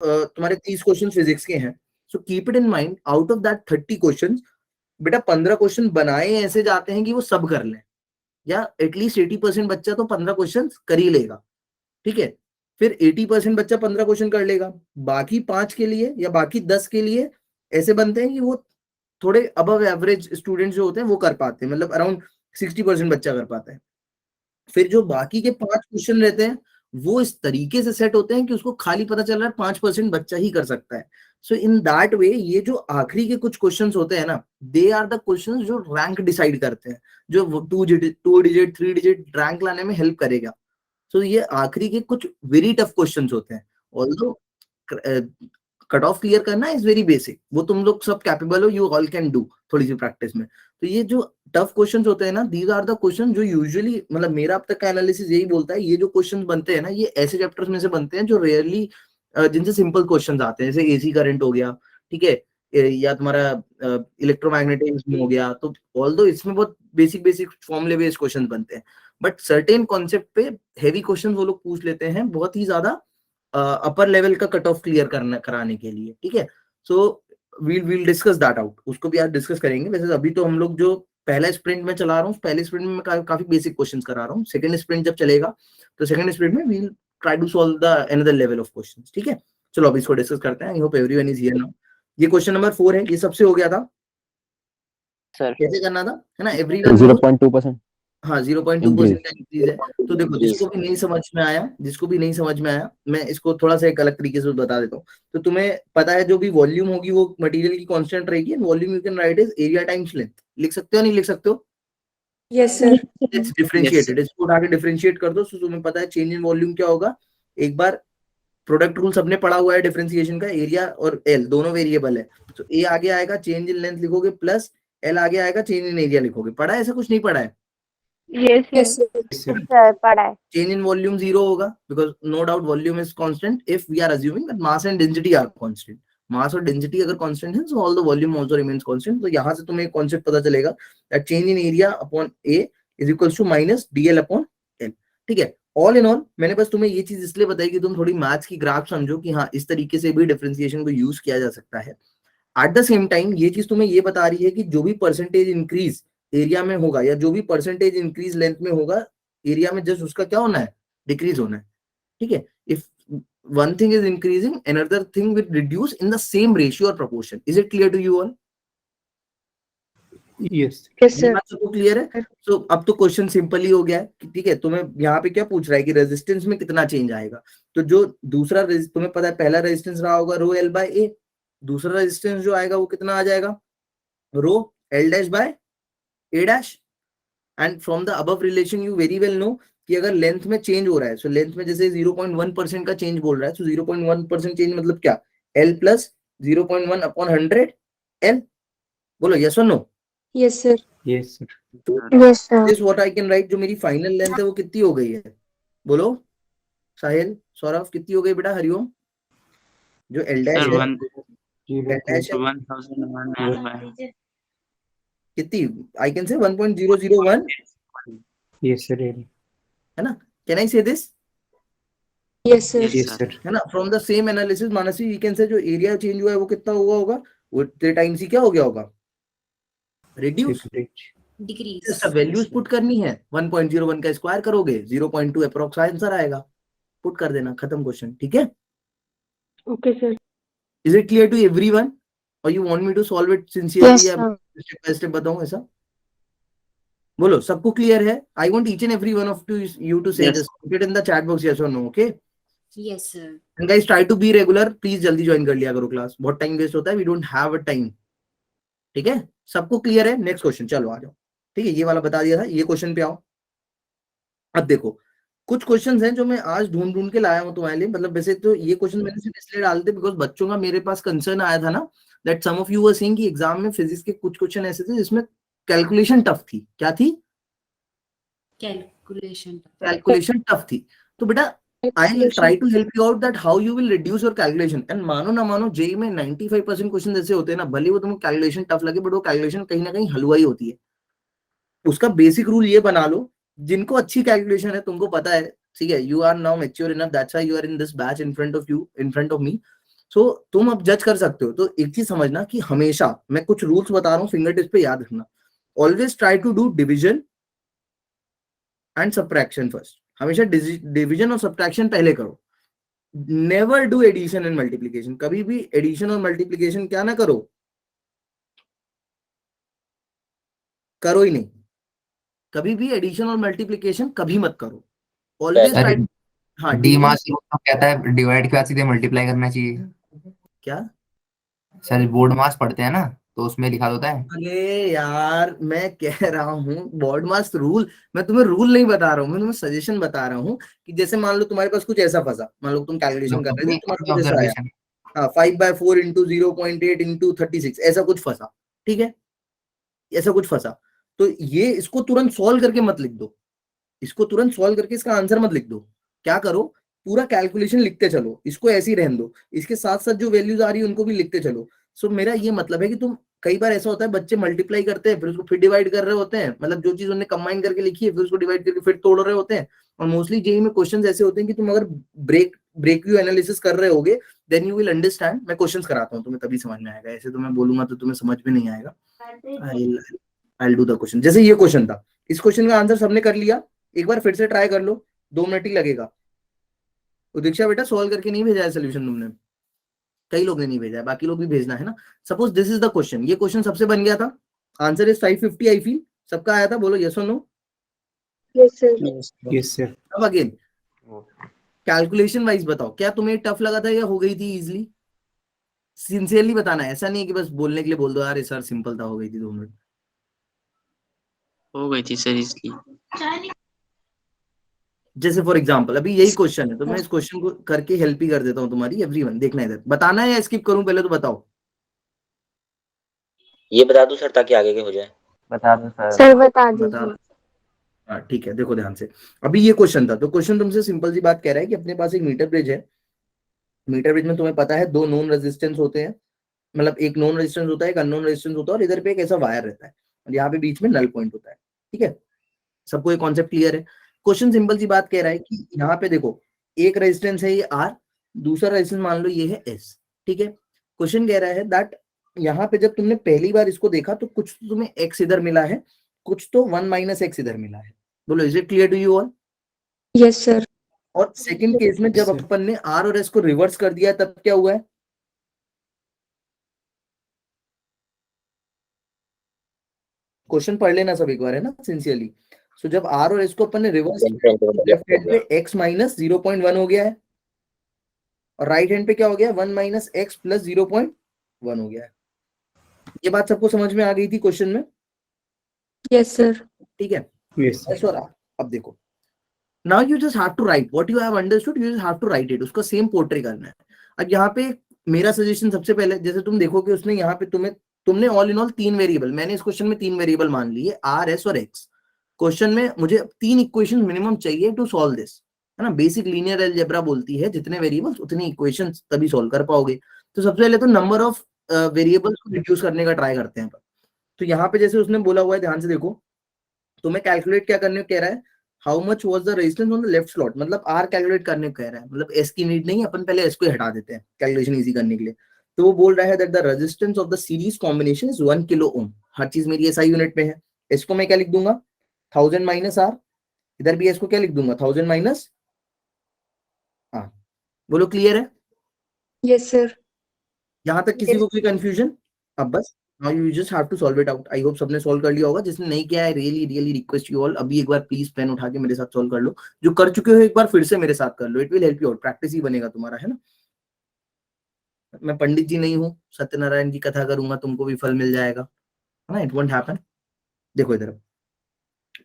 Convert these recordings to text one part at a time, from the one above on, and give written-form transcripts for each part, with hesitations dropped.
तुम्हारे 30 question physics के हैं, so keep it in mind out of that 30 question बेटा 15 क्वेश्चन बनाए ऐसे जाते हैं कि वो सब कर लें, या एटलीस्ट 80% बच्चा तो 15 क्वेश्चन कर ही लेगा, ठीक है। फिर 80% बच्चा 15 क्वेश्चन कर लेगा, बाकी 5 के लिए या बाकी 10 के लिए ऐसे बनते हैं कि वो थोड़े अबव एवरेज स्टूडेंट जो होते हैं वो कर पाते हैं, मतलब अराउंड 60% बच्चा कर पाता है। फिर जो बाकी के 5 क्वेश्चन रहते हैं वो इस तरीके से सेट होते हैं कि उसको खाली पता चल रहा है 5% बच्चा ही कर सकता है। सो इन दैट वे ये जो आखिरी के कुछ क्वेश्चंस होते हैं ना, दे आर द क्वेश्चंस जो रैंक डिसाइड करते हैं, जो 2 डिजिट 3 डिजिट रैंक लाने में हेल्प करेगा। सो ये आखिरी के कुछ वेरी टफ क्वेश्चंस होते हैं। ऑल्दो कट ऑफ क्लियर करना इज वेरी बेसिक, वो तुम लोग सब कैपेबल हो, यू ऑल कैन डू थोड़ी सी प्रैक्टिस में। तो ये जो टफ क्वेश्चंस होते हैं ना, दीज आर द क्वेश्चन जो यूजुअली, मतलब मेरा अब तक का एनालिसिस यही बोलता है, ये जो क्वेश्चन बनते हैं ना, ये ऐसे चैप्टर्स में से बनते हैं जो रेयरली, जिनसे सिंपल क्वेश्चंस आते हैं, जैसे एसी करंट हो गया, ठीक है, या तुम्हारा इलेक्ट्रोमैग्नेटिज्म हो गया। तो ऑल्दो इसमें बहुत बेसिक बेसिक फॉर्मूले बेस्ड क्वेश्चन बनते हैं, बट सर्टेन कॉन्सेप्ट पे हेवी क्वेश्चन वो लोग पूछ लेते हैं बहुत ही ज्यादा अपर लेवल का कट ऑफ क्लियर करना कराने के लिए, ठीक है। So we'll discuss that out, उसको भी आज डिस्कस करेंगे। वैसे अभी तो हम लोग जो पहला स्प्रिंट में चला रहा हूँ, पहले स्प्रिंट में मैं काफी बेसिक क्वेश्चंस करा रहा हूँ। सेकंड स्प्रिंट जब चलेगा तो सेकंड स्प्रिंट में we'll try to solve the another level of questions, ठीक है। चलो अभी इसको डिस्कस करते हैं। I hope everyone is here now. ये क्वेश्चन नंबर 4 है, ये सबसे हो गया था सर कैसे करना था, है ना, एवरीवन 0.2%। हाँ 0.2% का इंक्रीज है। तो देखो जिसको भी नहीं समझ में आया, जिसको भी नहीं समझ में आया, मैं इसको थोड़ा सा एक अलग तरीके से बता देता हूँ। तो तुम्हें पता है जो भी वॉल्यूम होगी वो मटेरियल की कांस्टेंट रहेगी, and volume you can write is area times length. लिख सकते हो नहीं लिख सकते हो? Yes sir. इट्स डिफरेंशिएटेड, इसको उठा के डिफरेंशिएट कर दो, तो तुम्हें पता है चेंज इन वॉल्यूम क्या होगा। एक बार प्रोडक्ट रूल सबने पढ़ा हुआ है डिफरेंशिएशन का, एरिया और एल दोनों वेरिएबल है, तो ए आगे आएगा चेंज इन लेंथ लिखोगे, प्लस एल आगे आएगा चेंज इन एरिया लिखोगे। पढ़ा है ऐसा? कुछ नहीं पढ़ा है? यस सर पढ़ा है। चेंज इन वॉल्यूम 0 होगा, because no doubt volume is constant if we are assuming that mass and density are constant. Mass और डेंसिटी अगर कांस्टेंट है, so all the volume also remains constant. तो यहां से तुम्हें एक कांसेप्ट पता चलेगा that change in area upon A is equals to minus DL upon L, ठीक है। ऑल इन ऑल मैंने बस तुम्हें ये चीज इसलिए बताई कि तुम थोड़ी मैथ्स की ग्राफ समझो कि हाँ इस तरीके से भी डिफरेंशिएशन को यूज किया जा सकता है। एट द सेम टाइम ये चीज तुम्हें ये बता रही है कि जो भी परसेंटेज इंक्रीज एरिया में होगा, या जो भी परसेंटेज इंक्रीज लेंथ में होगा एरिया में, जस्ट उसका क्या होना है, डिक्रीज होना है, ठीक है। If one thing is increasing, another thing will reduce in the same ratio or proportion. Is it clear to you all? Yes ये बात सबको क्लियर है? सो अब तो क्वेश्चन सिंपल ही हो गया है, ठीक है। तुम्हें यहाँ पे क्या पूछ रहा है कि रेजिस्टेंस में कितना चेंज आएगा। तो जो दूसरा तुम्हें पता है पहला रेजिस्टेंस रहा होगा रो एल बाय ए, दूसरा रेजिस्टेंस जो आएगा वो कितना आ जाएगा, rho L dash by A dash. And from the above relation you very well know कि अगर लेंथ में चेंज हो रहा है, सो लेंथ में जैसे 0.1% का चेंज बोल रहा है, सो 0.1% चेंज मतलब क्या, एल प्लस 0.1 अपॉन 100 एल। बोलो यस और no? Yes sir. Yes sir. Yes sir. This what I can write, जो मेरी फाइनल लेंथ है वो कितनी हो गई है, बोलो साहिल सौरभ कितनी हो गई बेटा, हरिओम? जो एल डैश है, एल डैश है 1001 कितनी, I can say 1.001, yes sir. है ना। Can I say this? Yes sir. Yes sir. है ना। From the same analysis Mansi we can say जो एरिया चेंज हुआ है वो कितना हुआ होगा, वो टाइम्स ही क्या हो गया होगा, reduce. Decrease. Just values put करनी है, 1.01 का स्क्वायर करोगे 0.2 अप्रोक्स आंसर आएगा, पुट कर देना, खत्म क्वेश्चन, ठीक है। Okay sir. Is it clear to everyone और you want me to solve it sincerely या स्टेप बाय स्टेप बताऊं ऐसा? बोलो सबको क्लियर है? I want each and every one of you to say this, put it in the chat box, yes और no, okay. Yes sir. And guys try to be regular, please जल्दी join कर लिया करो क्लास, बहुत time waste होता है, we don't have a time, ठीक है। सबको क्लियर है? नेक्स्ट क्वेश्चन चलो आ जाओ, ठीक है। ये वाला बता दिया था, ये क्वेश्चन पे आओ। अब देखो कुछ क्वेश्चंस हैं जो मैं आज ढूंढ ढूंढ के लाया हूं तुम्हारे लिए, मतलब वैसे तो ये क्वेश्चन मैंने सिर्फ इसलिए डाले थे बिकॉज बच्चों का मेरे पास कंसर्न आया था ना, that some of you were saying कि एग्जाम में फिजिक्स के कुछ क्वेश्चन ऐसे थे जिसमें कैलकुलेशन टफ थी। क्या थी? कैलकुलेशन टफ थी। तो बेटा आई will try to help you out that how you will reduce your calculation. And मानो ना मानो जेई में 95% क्वेश्चन ऐसे होते हैं ना, भले वो तुमको कैलकुलेशन टफ लगे बट वो कैलकुलेशन कहीं ना कहीं हलवाई होती है। उसका बेसिक रूल ये बना लो, जिनको अच्छी कैलकुलेशन है तुमको पता है, ठीक है, you are now mature enough, that's why you are in this batch in front of you, in front of me. So तुम अब जज कर सकते हो। तो एक चीज समझना कि हमेशा मैं कुछ रूल्स बता रहा हूँ, फिंगर टिप्स पे याद रखना। Always try to do division and subtraction first. हमेशा डिवीजन और सब्ट्रैक्शन पहले करो। Never do addition and multiplication. कभी भी एडिशन और मल्टीप्लीकेशन क्या ना करो, करो ही नहीं। कभी भी एडिशन और मल्टीप्लीकेशन कभी मत करो। Always sir try. हाँ, डी मास रूल तो कहता है डिवाइड के बाद सीधे मल्टीप्लाई करना चाहिए। क्या? सर बोर्ड मास पढ़ते हैं ना, तो उसमें लिखा होता है। अरे यार, मैं कह रहा हूँ बॉड मास रूल, मैं तुम्हें रूल नहीं बता रहा हूँ, मैं तुम्हें सजेशन बता रहा हूँ कि जैसे मान लो तुम्हारे पास कुछ ऐसा फंसा, मान लो तुम कैलकुलेशन कर रहे थे, तुम्हारे पास ऐसा आया, ऑब्जर्वेशन। हाँ 5/4 इंटू 0.8 इंटू 36 ऐसा कुछ फंसा, ठीक है, ऐसा कुछ फंसा। तो ये इसको तुरंत सॉल्व करके मत लिख दो, इसको तुरंत सॉल्व करके इसका आंसर मत लिख दो। क्या करो, पूरा कैलकुलेशन लिखते चलो, इसको ऐसे ही रहने दो, इसके साथ साथ जो वैल्यूज आ रही है उनको भी लिखते चलो। सो मेरा ये मतलब है कि तुम, कई बार ऐसा होता है बच्चे मल्टीप्लाई करते हैं फिर उसको फिर डिवाइड कर रहे होते हैं, मतलब जो चीज उन्होंने कंबाइन करके लिखी है फिर उसको डिवाइड करके फिर तोड़ रहे होते हैं। और मोस्टली जेई में क्वेश्चंस ऐसे होते हैं कि तुम अगर ब्रेक व्यू एनालिसिस कर रहे होगे देन यू विल अंडरस्टैंड। मैं क्वेश्चंस कराता हूँ तुम्हें, तभी समझ में आएगा, ऐसे तो मैं बोलूंगा तो तुम्हें समझ में नहीं आएगा। I do the question. जैसे ये क्वेश्चन था, इस क्वेश्चन का आंसर सबने कर लिया, एक बार फिर से ट्राई कर लो, 2 मिनट ही लगेगा। उदीक्षा बेटा सॉल्व करके नहीं भेजा है सोल्यूशन तुमने? कई लोग ने नहीं भेजा है, बाकी लोग भी भेजना है ना। Suppose this is the question, ये क्वेश्चन सबसे बन गया था, आंसर इज 550 आई फील, सबका आया था, बोलो यस और no. Yes, sir. Yes, sir. अब अगेन कैलकुलेशन वाइज बताओ, क्या तुम्हें टफ लगा था या हो गई थी इजीली? सिंसियरली बताना, ऐसा नहीं है कि बस बोलने के लिए बोल दो यार सर सिंपल था, हो गई थी 2 मिनट। हो गई थी सर इसलिए। जैसे फॉर एग्जांपल अभी यही क्वेश्चन है, तो मैं इस क्वेश्चन को करके हेल्प ही कर देता हूँ तुम्हारी। एवरीवन देखना इधर, बताना है या स्किप करूं पहले तो बताओ। ये बता दो सर ताकि आगे के हो जाए। बता दो सर। सर बता बता, दीजिए। हाँ ठीक है, देखो ध्यान से। अभी ये क्वेश्चन था, तो क्वेश्चन तुमसे सिंपल सी बात कह रहा है कि अपने पास एक मीटर ब्रिज है। मीटर ब्रिज में तुम्हें पता है 2 नोन रेजिस्टेंस होते हैं, मतलब एक नोन रेजिस्टेंस होता है, एक अननोन रेजिस्टेंस होता है, और इधर पे एक ऐसा वायर रहता है और यहाँ पे बीच में नल पॉइंट होता है। ठीक है, सबको ये कॉन्सेप्ट क्लियर है? क्वेश्चन सिंपल सी बात कह रहा है कि यहाँ पे देखो एक रेजिस्टेंस है ये आर, दूसरा रेजिस्टेंस मान लो ये है एस। ठीक है, क्वेश्चन कह रहा है दैट यहाँ पे जब तुमने पहली बार इसको देखा तो कुछ तो तुम्हें एक्स इधर मिला है, कुछ तो 1 - x इधर मिला है। बोलो is it clear to you all? Yes, sir. और सेकंड केस में जब अपन ने आर और एस को रिवर्स कर दिया तब क्या हुआ है? क्वेश्चन पढ़ लेना सब एक बार, है ना, सिंसियरली। सो जब आर और एस को अपन ने रिवर्स किया तो लेफ्ट हैंड पे x - 0.1 हो गया है और राइट हैंड पे क्या हो गया, 1 - x + 0.1 हो गया है। ये बात सबको समझ में आ गई थी क्वेश्चन में? Yes, sir. ठीक है, Yes, sir. yes और अब देखो, now you just have to write what you have understood, you just have to write it, उसका सेम पोर्ट्रे करना है। अब यहाँ पे मेरा सजेशन सबसे पहले, जैसे तुम देखोगे उसने यहाँ पे तुमने ऑल इन ऑल 3 वेरिएबल, मैंने इस क्वेश्चन में 3 वेरिएबल मान लिए, आर एस और एक्स। क्वेश्चन में मुझे 3 इक्वेशन मिनिमम चाहिए टू सॉल्व दिस, है ना। बेसिक लीनियर अलजेब्रा बोलती है जितने वेरिएबल्स उतनी इक्वेशंस, तभी सॉल्व कर पाओगे। तो सबसे पहले तो नंबर ऑफ वेरिएबल्स को रिड्यूस करने का ट्राई करते हैं। तो यहाँ पे जैसे उसने बोला हुआ है, ध्यान से देखो, तुम्हें कैलकुलेट क्या करने को कह रहा है, how much was the resistance on the left slot, मतलब आर कैलकुलेट करने को कह रहा है, मतलब एस की नीड नहीं, अपन पहले एस को हटा देते हैं कैलकुलेशन इजी करने के लिए। तो वो बोल रहा है that the resistance of the series combination is 1 kilo ohm. हर चीज मेरी एसआई यूनिट में है। एस को मैं क्या लिख दूंगा, 1000 - आर, इधर भी एस को क्या लिख दूंगा, 1000 - आर। बोलो क्लियर है? Yes, sir. यहाँ तक किसी को कोई कंफ्यूजन? अब बस now you just have to solve it out. I hope सबने सॉल्व कर लिया होगा। जिसने नहीं किया है, really really request you all, अभी एक बार प्लीज पेन उठा के मेरे साथ सॉल्व कर लो। जो कर चुके हो एक बार फिर से मेरे साथ कर लो, it will help you out, practice ही बनेगा तुम्हारा, है ना। मैं पंडित जी नहीं हूँ, सत्यनारायण की कथा करूंगा तुमको भी फल मिल जाएगा, है ना, इट वोंट हैपन। देखो इधर,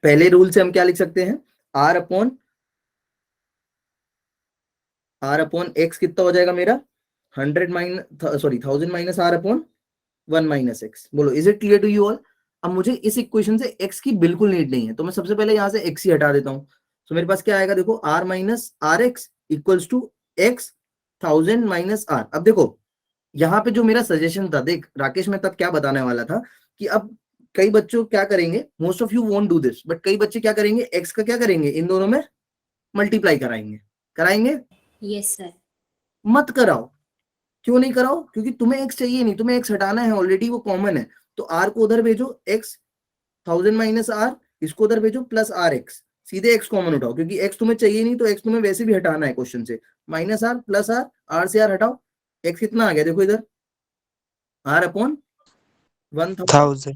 पहले रूल से हम क्या लिख सकते हैं, आर अपॉन एक्स कितना हो जाएगा मेरा, 1000 - आर अपॉन 1 - x। बोलो is it clear to you all? अब मुझे इस इक्वेशन से x की बिल्कुल नीड नहीं है, तो मैं सबसे पहले यहाँ से x ही हटा देता हूँ। तो मेरे पास क्या आएगा, देखो r - rx equals to x 1000 - r। अब देखो यहाँ पे जो मेरा सजेशन था, देख राकेश मैं तब क्या बताने वाला था कि अब कई बच्चों क्या करेंगे, most of you won't do this, but कई बच्चे क्या करेंगे, x का क्या करेंगे, इन दोनों में मल्टीप्लाई कराएंगे। Yes, sir. मत कराओ, क्यों नहीं कराओ? क्योंकि तुम्हें x चाहिए नहीं, तुम्हें x हटाना है, ऑलरेडी वो कॉमन है। तो r को उधर भेजो, x 1000 माइनस r, इसको उधर भेजो प्लस आर एक्स, सीधे x कॉमन उठाओ, क्योंकि x तुम्हें चाहिए नहीं, तो x तुम्हें वैसे भी हटाना है क्वेश्चन से। Minus r plus r, r से r हटाओ, x कितना आ गया देखो इधर, r अपॉन 1000।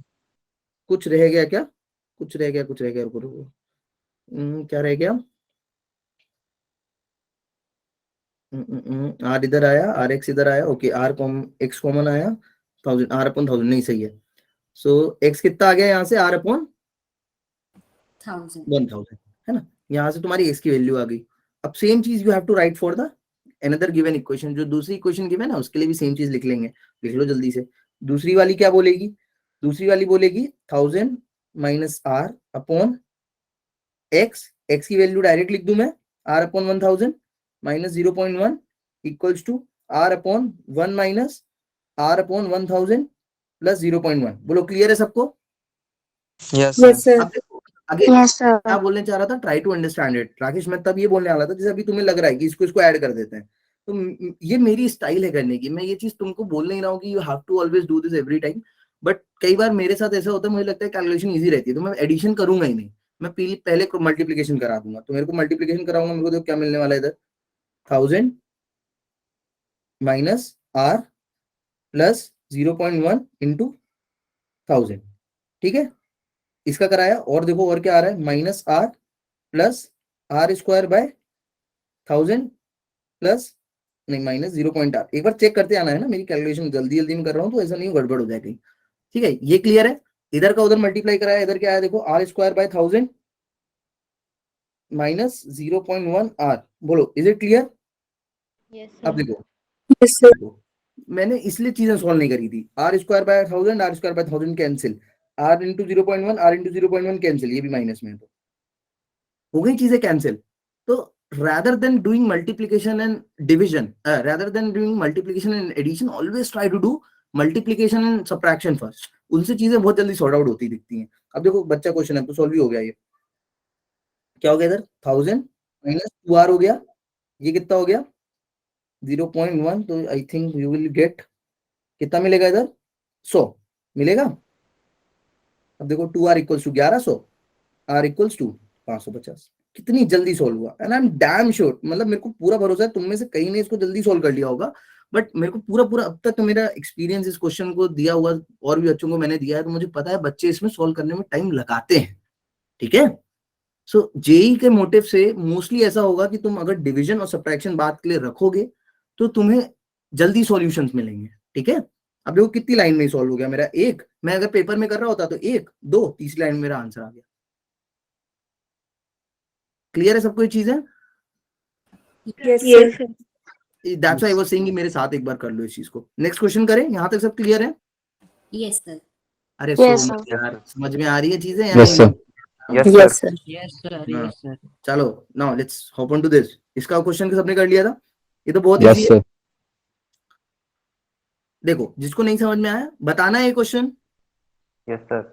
कुछ रह गया क्या? कुछ रह गया, कुछ रह गया, रुको रुको, क्या रह गया? r इधर आया, r x इधर आया, ओके, r x कॉमन आया, 1000, r अपॉन 1000 नहीं सही है। सो x कितना आ गया यहाँ से, r अपॉन 1000, है ना? यहाँ से तुम्हारी x की वैल्यू आ गई। अब सेम चीज you have to write for the another given equation, जो दूसरी इक्वेशन गिवन है उसके लिए भी सेम चीज लिख लेंगे। लिख लो जल्दी से। दूसरी वाली क्या बोलेगी? दूसरी वाली बोलेगी 1000 minus r upon x, x की वैल्यू डायरेक्ट लिख दूं मैं, r upon 1000 minus 0.1 equals to r upon 1 minus r upon 1000 plus 0.1। बोलो क्लियर है सबको? Yes, sir. अब देखो आगे Yes, sir. क्या बोलने चाह रहा था, try to understand it. Rakesh मैं तब ये बोलने वाला था जैसे अभी तुम्हें लग रहा है कि इसको ऐड कर देते हैं, तो ये मेरी स्टाइल है करने की। मैं ये चीज तुमको बोल नहीं रहा हूँ कि you have to always do this every time, but कई बार मेरे साथ ऐसा होता है, मुझे लगता है कैलकुलेशन इजी रहती है, तो मैं एडिशन करूंगा ही नहीं, मैं पहले मल्टीप्लीकेशन करा दूंगा। तो मेरे को मल्टीप्लीकेशन कराऊंगा, मेरे को देखो क्या मिलने वाला है इधर, 1000 माइनस r प्लस 0.1 इंटू 1000, ठीक है? इसका कराया, और देखो और क्या आ रहा है, minus r plus r square by 1000 plus नहीं माइनस 0.r। एक बार चेक करते आना है ना, मेरी कैलकुलेशन जल्दी जल्दी में कर रहा हूँ तो ऐसा नहीं गड़बड़ हो जाएगी, ठीक है? ये क्लियर है? इधर का उधर मल्टीप्लाई कराया, इधर क्या आया देखो, r square by 1000 minus 0.1 r। बोलो इज इट क्लियर? Yes, अब sir. देखो, Yes, sir. मैंने इसलिए चीजें सॉल्व नहीं करी थी। r square by 1000, r square by 1000 cancel, r into 0.1, r into 0.1 cancel, ये भी माइनस में है, तो हो गई चीजें कैंसिल। तो rather than doing multiplication and division, rather than doing multiplication and addition, always try to do multiplication and subtraction first। उनसे चीजें बहुत जल्दी सॉर्ट आउट होती दिखती हैं। अब देखो बच्चा क्वेश्चन है तो सॉल्व ही हो गया। ये क्या हो गया इधर, 1000 माइनस 2r हो गया, ये कितना हो गया 0.1, तो I think you will get, कितना मिलेगा इधर, 100 मिलेगा। अब देखो 2r equals to 1100, r equals to 550। कितनी जल्दी सॉल्व हुआ, and I am damn sure, मतलब मेरे को पूरा भरोसा है तुम में से कई ने इसको जल्दी सॉल्व कर लिया होगा, बट मेरे को पूरा अब तक तो मेरा एक्सपीरियंस इस क्वेश्चन को दिया हुआ और भी बच्चों को मैंने दिया है, तो मुझे पता है बच्चे इसमें सॉल्व करने में टाइम लगाते हैं, ठीक है? सो जेई के मोटिव से मोस्टली ऐसा होगा कि तुम अगर डिवीजन और सब्ट्रैक्शन बात के लिए रखोगे तो तुम्हें जल्दी सॉल्यूशंस मिलेंगे, ठीक है? अब देखो कितनी लाइन में सॉल्व हो गया मेरा, एक, मैं अगर पेपर में कर रहा होता तो 1 2, तीसरी लाइन में मेरा आंसर आ गया। क्लियर है सबको ये चीजें? Yes, Yes, sir. sir. That's why I was saying कि मेरे साथ एक बार कर लो इस चीज को। नेक्स्ट क्वेश्चन करें, यहां तक सब क्लियर है? Yes, sir. अरे Yes, सो sir. यार समझ में आ रही है चीजें या Yes, नहीं? sir. Yes, sir. Yes, sir. हाँ। Yes, sir. चलो now let's hop on to this. इसका क्वेश्चन सबने कर लिया था, ये तो बहुत Yes, इजी है। sir. देखो जिसको नहीं समझ में आया बताना है ये क्वेश्चन। Yes, sir.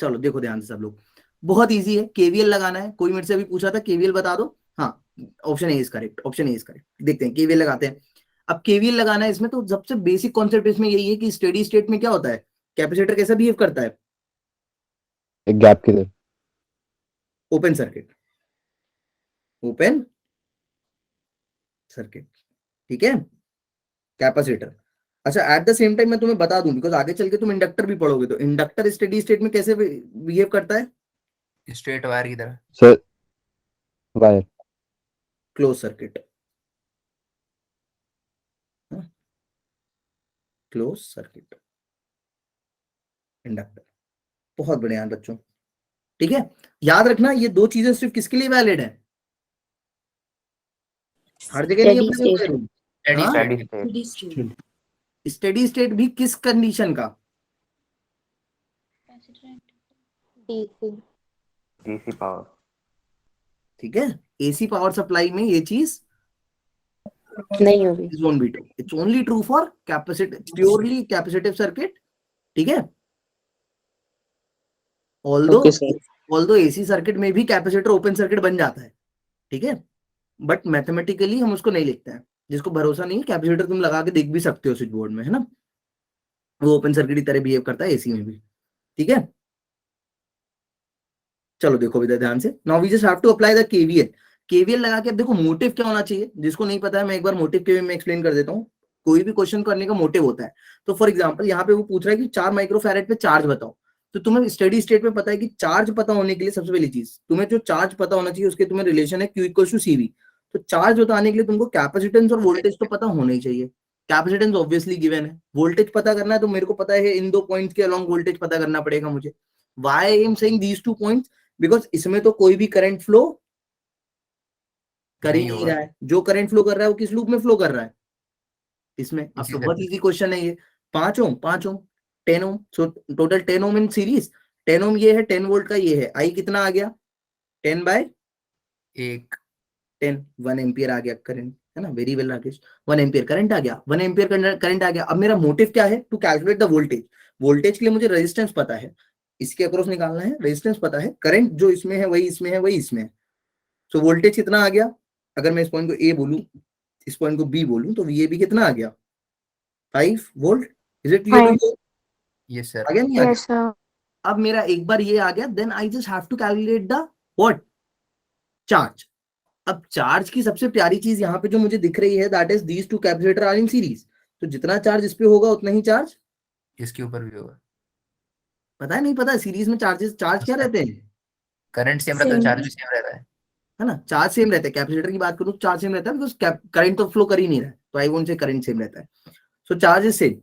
चलो देखो ध्यान से सब लोग, बहुत इजी है, केवीएल लगाना है। कोई मेरे से अभी पूछा था केवीएल बता दो, हाँ option A is correct, option A is correct. देखते हैं केवीएल लगाते हैं। अब केवीएल लगाना है इसमें, तो सबसे बेसिक कॉन्सेप्ट इसमें यही है कि स्टेडी स्टेट में क्या होता है, कैपेसिटर कैसा बिहेव करता है, एक गैप की तरह। ओपन सर्किट, ओपन सर्किट, ठीक है? कैपेसिटर। अच्छा एट द सेम टाइम मैं तुम्हें बता दूं, बिकॉज आगे चल के तुम इंडक्टर भी पढ़ोगे, तो इंडक्टर स्टेडी स्टेट में कैसे बिहेव करता है, स्ट्रेट वायर की तरह। Sir wire. Close circuit, close circuit inductor. बहुत बढ़िया बच्चों, ठीक है? याद रखना ये दो चीजें सिर्फ किसके लिए वैलिड है, हर जगह नहीं Steady apply state. Steady state. Steady state भी किस कंडीशन का, DC. DC power. ठीक है? एसी पावर सप्लाई में ये चीज नहीं होगी. won't be true. It's only true for capacitive, purely capacitive circuit, ठीक है? Although AC सर्किट में भी कैपेसिटर ओपन सर्किट बन जाता है, ठीक है? बट मैथमेटिकली हम उसको नहीं लिखते हैं। जिसको भरोसा नहीं है, कैपेसिटर तुम लगा के देख भी सकते हो स्विच बोर्ड में, है ना, वो ओपन सर्किट की तरह बिहेव करता है एसी में भी, ठीक है। चलो देखो विद्या ध्यान से, now we just have to apply the KVL. KVL लगा के अब देखो मोटिव क्या होना चाहिए, जिसको नहीं पता है मैं एक बार मोटिव के में एक्सप्लेन कर देता हूँ। कोई भी क्वेश्चन करने का मोटिव होता है। तो फॉर एग्जांपल यहाँ पे वो पूछ रहा है कि 4 माइक्रोफैरेड पे चार्ज बताओ, तो तुम्हें स्टडी स्टेट में पता है कि चार्ज पता होने के लिए सबसे पहली चीज तुम्हें जो चार्ज पता होना चाहिए उसके तुम्हें रिलेशन है Q इक्वल टू CV। तो चार्ज बताने के लिए तुमको कैपेसिटेंस और वोल्टेज तो पता होना ही चाहिए। कैपेसिटेंस ऑब्वियसली गिवन है, वोल्टेज पता करना है तो मेरे को पता है इन 2 पॉइंट्स के अलोंग वोल्टेज पता करना पड़ेगा मुझे। Why I am saying these 2 points, because इसमें तो कोई भी करंट फ्लो कर ही नहीं रहा है। जो करंट फ्लो कर रहा है वो किस लूप में फ्लो कर रहा है, इसमें। अब तो बहुत इजी क्वेश्चन है ये। 5 ओम 10 ओम, so total 10 Om in series. 10 ओम ये है, 10 वोल्ट का ये है, आई कितना आ गया 10/1 1 एम्पियर आ गया करंट, है ना। Very well Rakesh, 1 ampere current आ गया, 1 एम्पियर करंट आ गया। अब मेरा मोटिव क्या है, to calculate the voltage. Voltage के लिए मुझे रेजिस्टेंस पता है, इसके अक्रॉस निकालना है, रेजिस्टेंस पता है, करंट जो इसमें है वही इसमें है, वही इसमें है। सो वोल्टेज कितना आ गया, अगर मैं इस पॉइंट को ए बोलूं, इस पॉइंट को बी बोलूं, तो VAB कितना आ गया 5 volt. Is it clear to you? Yes sir. आ गया नहीं आ गया? Yes, sir. अब मेरा एक बार ये आ गया, then I just have to calculate the what, charge. अब चार्ज की सबसे प्यारी चीज यहाँ पे जो मुझे दिख रही है, that is these 2 capacitor are in series. तो जितना चार्ज इस पे होगा उतना ही चार्ज इसके ऊपर भी होगा। पता है नहीं पता है, सीरीज में चार्ज क्या रहते हैं, करंट सेम रहता है, चार्ज भी सेम रहता है ना। चार्ज सेम रहता है, कैपेसिटर की बात करूं तो चार्ज सेम रहता है, बिकॉज करंट तो फ्लो कर ही नहीं रहा है, तो I won't say current same रहता है। सो चार्ज इज सेम।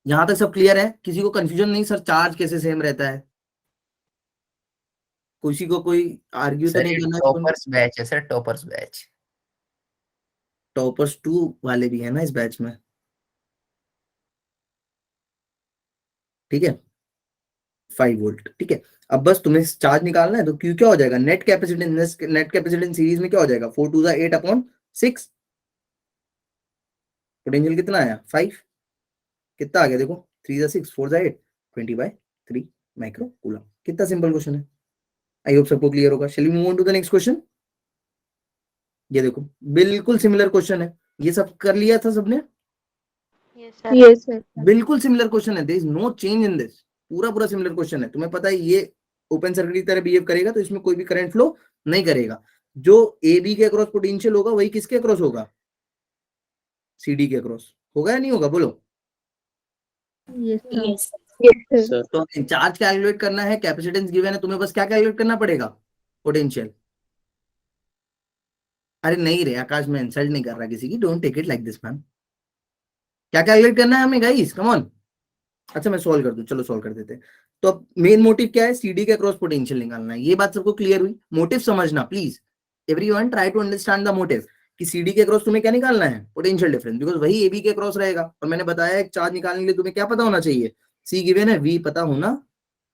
यहां तक सब क्लियर है, किसी को कंफ्यूजन नहीं सर चार्ज कैसे सेम रहता है, किसी को कोई आर्ग्यू तो सर। नहीं ये करना है। टॉपर्स बैच है सर, टॉपर्स बैच। टॉपर्स 2 वाले भी है ना इस बैच में, ठीक है, 5 वोल्ट, ठीक है। अब बस तुम्हें चार्ज निकालना है, तो क्यू क्या हो जाएगा, नेट कैपेसिटेंस सीरीज में क्या हो जाएगा, 4 2 8/6। पोटेंशियल कितना आया 5, कितना आ गया देखो, 3 6 4 8 20/3 माइक्रो कूलम। कितना सिंपल क्वेश्चन है, आई होप सबको क्लियर होगा। Shall we move on to the next question. ये देखो बिल्कुल सिमिलर क्वेश्चन है, ये सब कर लिया था सबने, Yes, sir. Yes, sir. बिल्कुल सिमिलर क्वेश्चन है, there is no change in this, पूरा सिमिलर क्वेश्चन है। तुम्हें पता है ये ओपन सर्किट की तरह बिहेव करेगा, तो इसमें कोई भी करंट फ्लो नहीं करेगा। जो AB के अक्रॉस पोटेंशियल होगा वही किसके अक्रॉस होगा, CD के अक्रॉस होगा या नहीं होगा, बोलो। Yes, sir. Yes. Yes, sir. तो चार्ज कैलकुलेट करना है, कैपेसिटेंस गिवन है, तुम्हें बस क्या कैलकुलेट करना पड़ेगा, पोटेंशियल। अरे नहीं रे आकाश, मैं इंसल्ट नहीं कर रहा किसी की, don't take it like this man. क्या कैलकुलेट करना है हमें गाइस, कम ऑन। अच्छा मैं सॉल्व कर दूं, चलो सॉल्व कर देते हैं। तो अब मेन मोटिव क्या है, CD के अक्रॉस पोटेंशियल निकालना है। ये बात सबको क्लियर हुई, मोटिव समझना please, everyone try to understand the motive कि CD के अक्रॉस तुम्हें क्या निकालना है, पोटेंशियल डिफरेंस, बिकॉज वही AB के अक्रॉस रहेगा। और मैंने बताया एक चार्ज निकालने के लिए तुम्हें क्या पता होना चाहिए, C गिवन है, V पता होना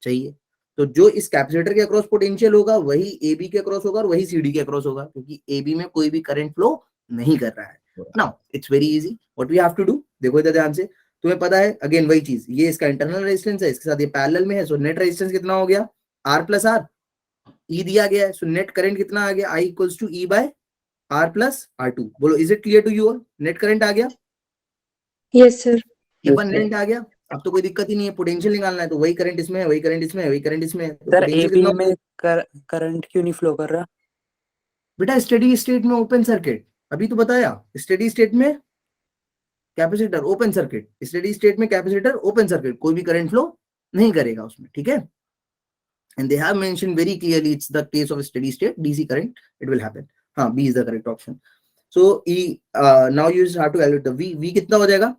चाहिए। तो जो इस कैपेसिटर के अक्रॉस पोटेंशियल होगा वही AB के अक्रॉस होगा और वही CD के अक्रॉस होगा, क्योंकि AB में कोई भी करंट फ्लो नहीं कर रहा है। Now it's very easy, what we have to do, देखो इधर ध्यान से, तुम्हें पता है अगेन वही चीज, ये इसका इंटरनल रेजिस्टेंस है, इसके साथ ये पैरेलल में है, सो नेट रेजिस्टेंस कितना हो गया R प्लस R, E दिया गया है, सो नेट करंट कितना आ गया, I equals to E/R plus R2। बोलो is it clear to you all, net current आ गया, Yes, sir. ये वन करंट आ गया। अब तो कोई दिक्कत ही नहीं है, पोटेंशियल निकालना है, तो वही करंट इसमें है, वही करंट इसमें है, वही करंट इसमें है। तो सर potential AB कितना में करंट क्यों नहीं फ्लो कर रहा? बेटा, स्टेडी स्टेट में ओपन सर्किट, अभी तो बताया, स्टेडी स्टेट में capacitor open circuit, steady state में कैपेसिटर ओपन सर्किट, कोई भी करंट फ्लो नहीं करेगा उसमें, ठीक है। And they have mentioned very clearly it's the case of steady state DC current it will happen. हाँ, B is the correct option. So E now you have to calculate the V कितना हो जाएगा,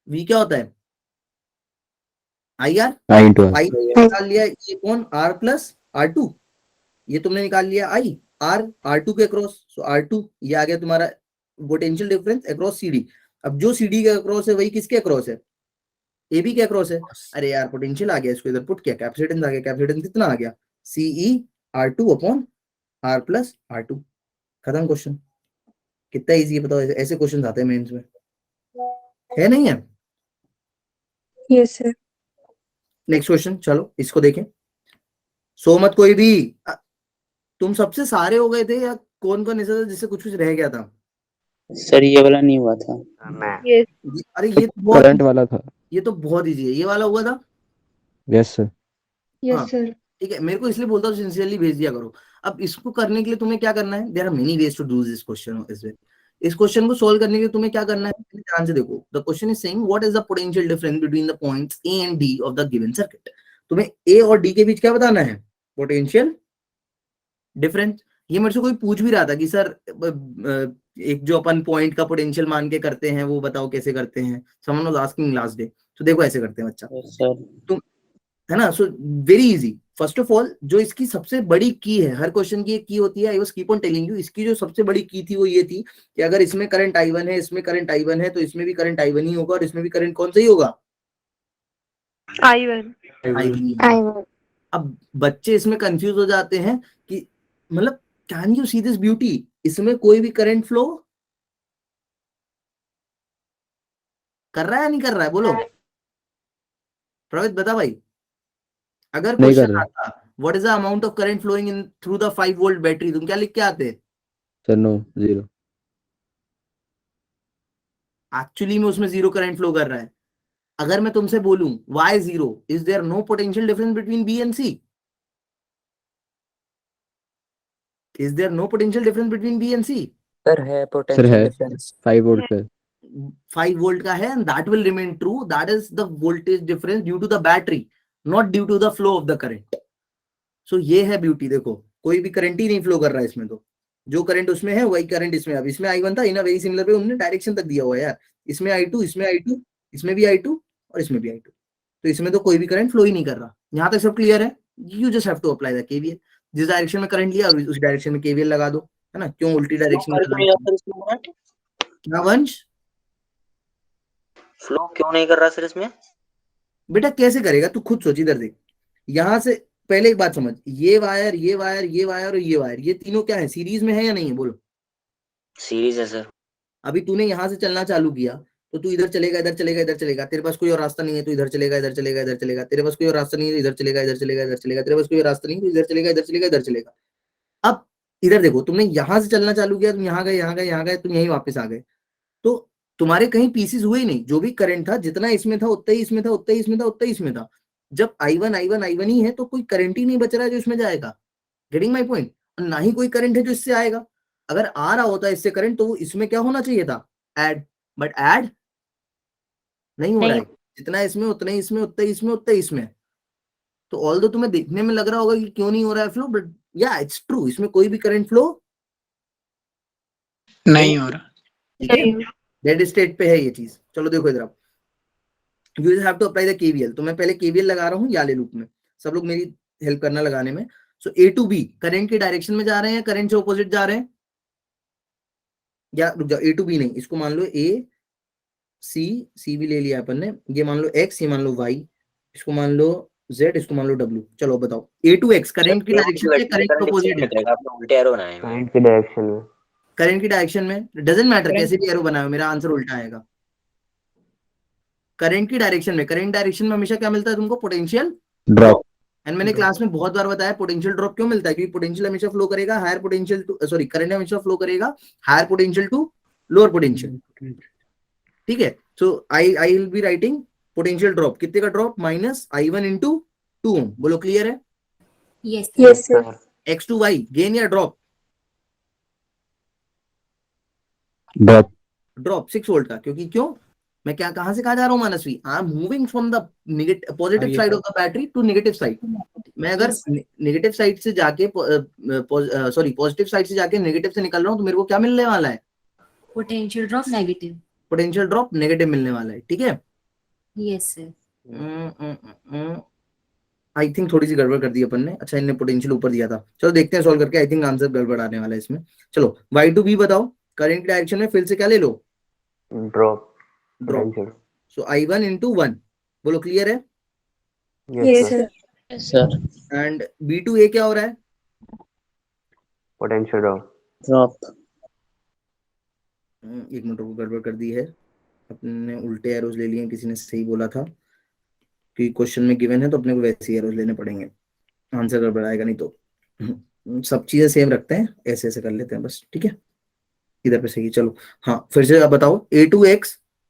V क्या होता है IR, I into R. I निकाल लिया, ये कौन R प्लस R2, ये तुमने निकाल लिया I, R R2 के अक्रॉस, सो R2 ये आ गया तुम्हारा पोटेंशियल डिफरेंस अक्रॉस CD। अब जो CD के अक्रॉस है वही किसके अक्रॉस है, AB के अक्रॉस है। अरे यार पोटेंशियल आ गया, इसको इधर पुट किया, कैपेसिटेंस आ गया, कैपेसिटेंस कितना आ गया CE R2/R प्लस R2, खत्म क्वेश्चन। कितना इजी है बताओ, ऐसे क्वेश्चन आते हैं मेंस में, है नहीं है। Yes, sir. नेक्स्ट क्वेश्चन, चलो इसको देखें। सो मत कोई भी, तुम सबसे सारे हो गए थे या कौन कौन ऐसा था जिससे कुछ रह गया था, सर ये वाला नहीं हुआ था। मैं Yes. अरे ये तो बहुत करंट वाला था। ये तो बहुत इजी है, ये वाला हुआ था। Yes sir. Yes, हाँ sir. ठीक है, मेरे को इसलिए बोलता हूँ सिंसियरली भेज दिया करो। अब इसको करने के लिए तुम्हें क्या करना है, there are many ways to do this question. इस क्वेश्चन को सोल्व करने के लिए तुम्हें क्या करना है, ध्यान से देखो। The question is saying what is the potential difference between the points A and D of the given circuit. तुम्हें ए और डी के बीच क्या बताना है, पोटेंशियल डिफरेंस। ये मेरे से कोई पूछ भी रहा था कि सर एक जो अपन पॉइंट का पोटेंशियल मान के करते हैं वो बताओ कैसे करते हैं, someone was asking last day. तो देखो ऐसे करते हैं बच्चा, यस सर। तुम है ना। So very easy. First of all जो इसकी सबसे बड़ी की है, हर क्वेश्चन की एक की होती है, I was keep on telling you, इसकी जो सबसे बड़ी की थी वो ये थी कि अगर इसमें करंट I1 है, इसमें करंट I1 है, तो इसमें भी करंट I1 ही होगा और इसमें भी करंट कौन सा ही होगा, I1. I1 ही होगा। अब बच्चे इसमें कंफ्यूज हो जाते हैं कि मतलब can you see this beauty, इसमें कोई भी करंट फ्लो कर रहा है या नहीं कर रहा है, बोलो प्रवीत बता भाई। अगर नहीं कर क्वेश्चन रहा आता what is the amount of current flowing in through the 5 volt battery, तुम क्या लिख के आते, सर। No, zero. एक्चुअली में उसमें जीरो करंट फ्लो कर रहा है। अगर मैं तुमसे बोलूं why zero, is there no potential difference between B and C, is there no potential difference between B and C. Sir है सर पोटेंशियल है डिफरेंस। 5 वोल्ट का। 5 वोल्ट का है, and that will remain true, that is the voltage difference due to the battery, not due to the flow of the current. So ये है beauty. देखो कोई भी करंट ही नहीं फ्लो कर रहा है इसमें, तो जो करंट उसमें है वही करंट इसमें। अब इसमें I1 था, इन अ वेरी सिमिलर वे उन्होंने डायरेक्शन तक दिया हुआ है यार, इसमें I2, इसमें I2, इसमें भी I2 और इसमें भी I2। तो इसमें तो कोई भी करंट फ्लो ही नहीं कर रहा। यहाँ तक सब क्लियर है। You just have to apply the KVL, जिस डायरेक्शन में करंट लिया उस डायरेक्शन में केवीएल लगा दो, है ना। क्यों उल्टी डायरेक्शन में लगाना, क्या वंश फ्लो क्यों नहीं कर रहा सर इसमें? बेटा कैसे करेगा तू खुद सोच। इधर देख, यहाँ से पहले एक बात समझ, ये वायर, ये वायर, ये वायर और ये वायर, ये तीनों क्या है, सीरीज में है या नहीं है, बोलो। सीरीज है सर। अभी तूने यहाँ से चलना चालू किया तो तू इधर चलेगा, इधर चलेगा, इधर चलेगा, तेरे पास कोई और रास्ता नहीं है, तो इधर चलेगा, इधर चलेगा, इधर चलेगा, तेरे पास कोई और रास्ता नहीं है, इधर चलेगा, इधर चलेगा, इधर चलेगा, तेरे पास कोई और रास्ता नहीं है, तो इधर चलेगा, इधर चलेगा, इधर चलेगा। अब इधर देखो, तुमने यहाँ से चलना चालू किया, तुम यहाँ गए, यहाँ गए, यहाँ गए, तुम यहीं वापस आ गए, तो तुम्हारे कहीं पीसेस हुए ही नहीं। जो भी करंट था, जितना इसमें था उतना ही इसमें था, उतना ही इसमें था, उतना ही इसमें था। जब I1 ही है तो कोई करंट ही नहीं बच रहा है जो इसमें जाएगा। Getting my point. ना ही कोई करंट है जो इससे आएगा। अगर आ रहा होता इससे करंट तो इसमें क्या होना चाहिए था, ऐड, बट ऐड नहीं हो रहा है। जितना इसमें उतना ही इसमें, उतना ही इसमें, उतना ही इसमें। तो ऑल्दो तुम्हें देखने में लग रहा होगा कि क्यों नहीं हो रहा है फ्लो, बट या इट्स ट्रू, इसमें कोई भी करंट फ्लो नहीं हो रहा। ठीक है, डेड स्टेट पे है ये चीज। चलो देखो इधर, आप you have to apply the KVL. तो मैं पहले केवीएल लगा रहा हूँ याले लूप में, सब लोग मेरी हेल्प करना लगाने में। सो ए टू बी करंट की डायरेक्शन में जा रहे हैं, करंट से ऑपोजिट जा रहे हैं, या रुक जाओ, ए टू बी नहीं, इसको मान लो ए सी, सी भी ले लिया अपन ने, ये मान लो एक्स, ये मान लो वाई, इसको मान लो जेड, इसको मान लो डब्ल्यू। चलो बताओ ए टू एक्स करंट की डायरेक्शन में, करंट ऑपोजिट है, आपने उल्टे एरो बनाए हैं। करंट की डायरेक्शन में। करंट की डायरेक्शन में डजंट मैटर कैसे भी एरो बनाओ, मेरा आंसर उल्टा आएगा। करंट की डायरेक्शन में, करंट डायरेक्शन में हमेशा क्या मिलता है तुमको, पोटेंशियल ड्रॉप। एंड मैंने क्लास में बहुत बार बताया पोटेंशियल ड्रॉप क्यों मिलता है, क्योंकि पोटेंशियल हमेशा फ्लो करेगा higher potential to, sorry current हमेशा फ्लो करेगा higher potential to lower potential. ठीक है, so I will be writing potential drop, कितने का ड्रॉप, -I1 इंटू 2 ओम। बोलो क्लियर है। Yes, Yes, sir. X to Y gain या ड्रॉप, ड्रॉप। ड्रॉप 6 वोल्ट का, क्योंकि क्यों, मैं क्या कहां से कहा जा रहा हूँ Manasvi, I am moving from the positive side of the battery to negative side. मैं अगर नेगेटिव साइड से जाके सॉरी पॉजिटिव साइड से जाके नेगेटिव से निकल रहा हूँ तो मेरे को क्या मिलने वाला है, potential drop negative. Potential drop negative मिलने वाला है। ठीक है, Yes, sir. आई थिंक थोड़ी सी गड़बड़ कर दी अपन ने। अच्छा इनने पोटेंशियल ऊपर दिया था, चलो देखते हैं सॉल्व करके। आई थिंक आंसर गड़बड़ आने वाला है इसमें। चलो वाई टू बी बताओ, करंट की डायरेक्शन में फिर से क्या ले लो, ड्रॉप। ड्रॉप। पोटेंशियल। सो I1 इंटू 1, बोलो क्लियर है। Yes, sir. Sir and B2A क्या हो रहा है, पोटेंशियल ड्रॉप। ड्रॉप। एक मिनट को गड़बड़ कर दी है, अपने उल्टे एरोज ले लिए, किसी ने सही बोला था कि क्वेश्चन में गिवन है तो अपने को वैसे ही एरोज लेने पड़ेंगे, आंसर गड़बड़ आएगा नहीं तो। सब चीजें सेम रखते हैं, ऐसे ऐसे कर लेते हैं बस। ठीक है, इधर पे सही है, चलो हाँ फिर से अब बताओ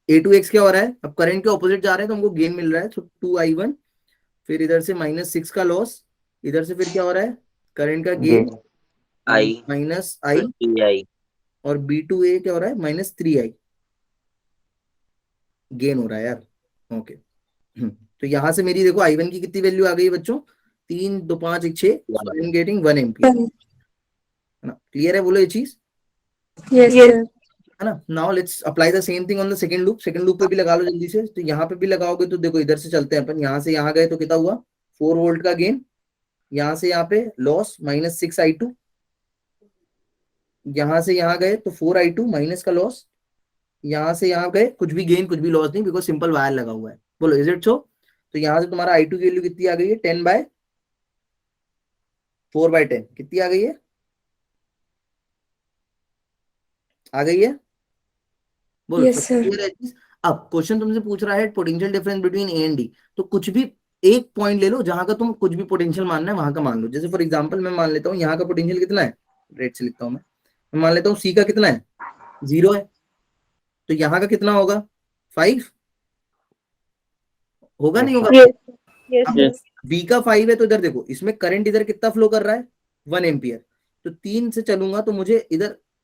a2x क्या हो रहा है, अब करंट के ऑपोजिट जा रहे हैं तो हमको गेन मिल रहा है, तो 2i1, फिर इधर से -6 का लॉस, इधर से फिर क्या हो रहा है, करंट का gain Gain. I -i, I और b2a क्या हो रहा है, -3i गेन हो रहा है यार। ओके, तो यहां से मेरी देखो i1 की कितनी वैल्यू आ गई है बच्चों, 3 2 5 1 6, सो आई एम गेटिंग 1 एम्पियर, है ना, क्लियर है, बोलो ये चीज, Yes, sir. है ना। Now let's apply the same thing on the second loop पे भी लगा लो जल्दी से, तो यहाँ पे भी लगाओगे तो देखो इधर से चलते हैं अपन, यहाँ से यहाँ गए तो कितना हुआ, 4 वोल्ट का गेन, यहाँ से यहाँ पे लॉस -6i2, यहाँ से यहाँ गए तो 4i2 माइनस का लॉस, यहाँ से यहाँ गए कुछ भी गेन कुछ भी लॉस नहीं, बिकॉज सिंपल वायर लगा हुआ है, बोलो इज इट सो। तो यहाँ से तुम्हारा i2 की वैल्यू कितनी आ गई है, 10/4/10 कितनी आ गई है, आ गई है, बोलो। Yes, तो sir. clear है चीज? अब क्वेश्चन तुमसे पूछ रहा है potential difference between A and D, तो कुछ भी एक पॉइंट ले लो जहां का तुम कुछ भी पोटेंशियल मानना है वहां का मान लो। जैसे फॉर एग्जांपल मैं मान लेता हूँ यहाँ का पोटेंशियल कितना है, रेट से लिखता हूँ मैं मान लेता हूँ सी का कितना है, 0 है, तो यहाँ का कितना होगा, 5 होगा, नहीं होगा। Yes. Yes, sir. Yes. B का 5 है, तो इधर देखो इसमें करंट इधर कितना फ्लो कर रहा है, 1 एम्पियर, तो 3 से चलूंगा तो मुझे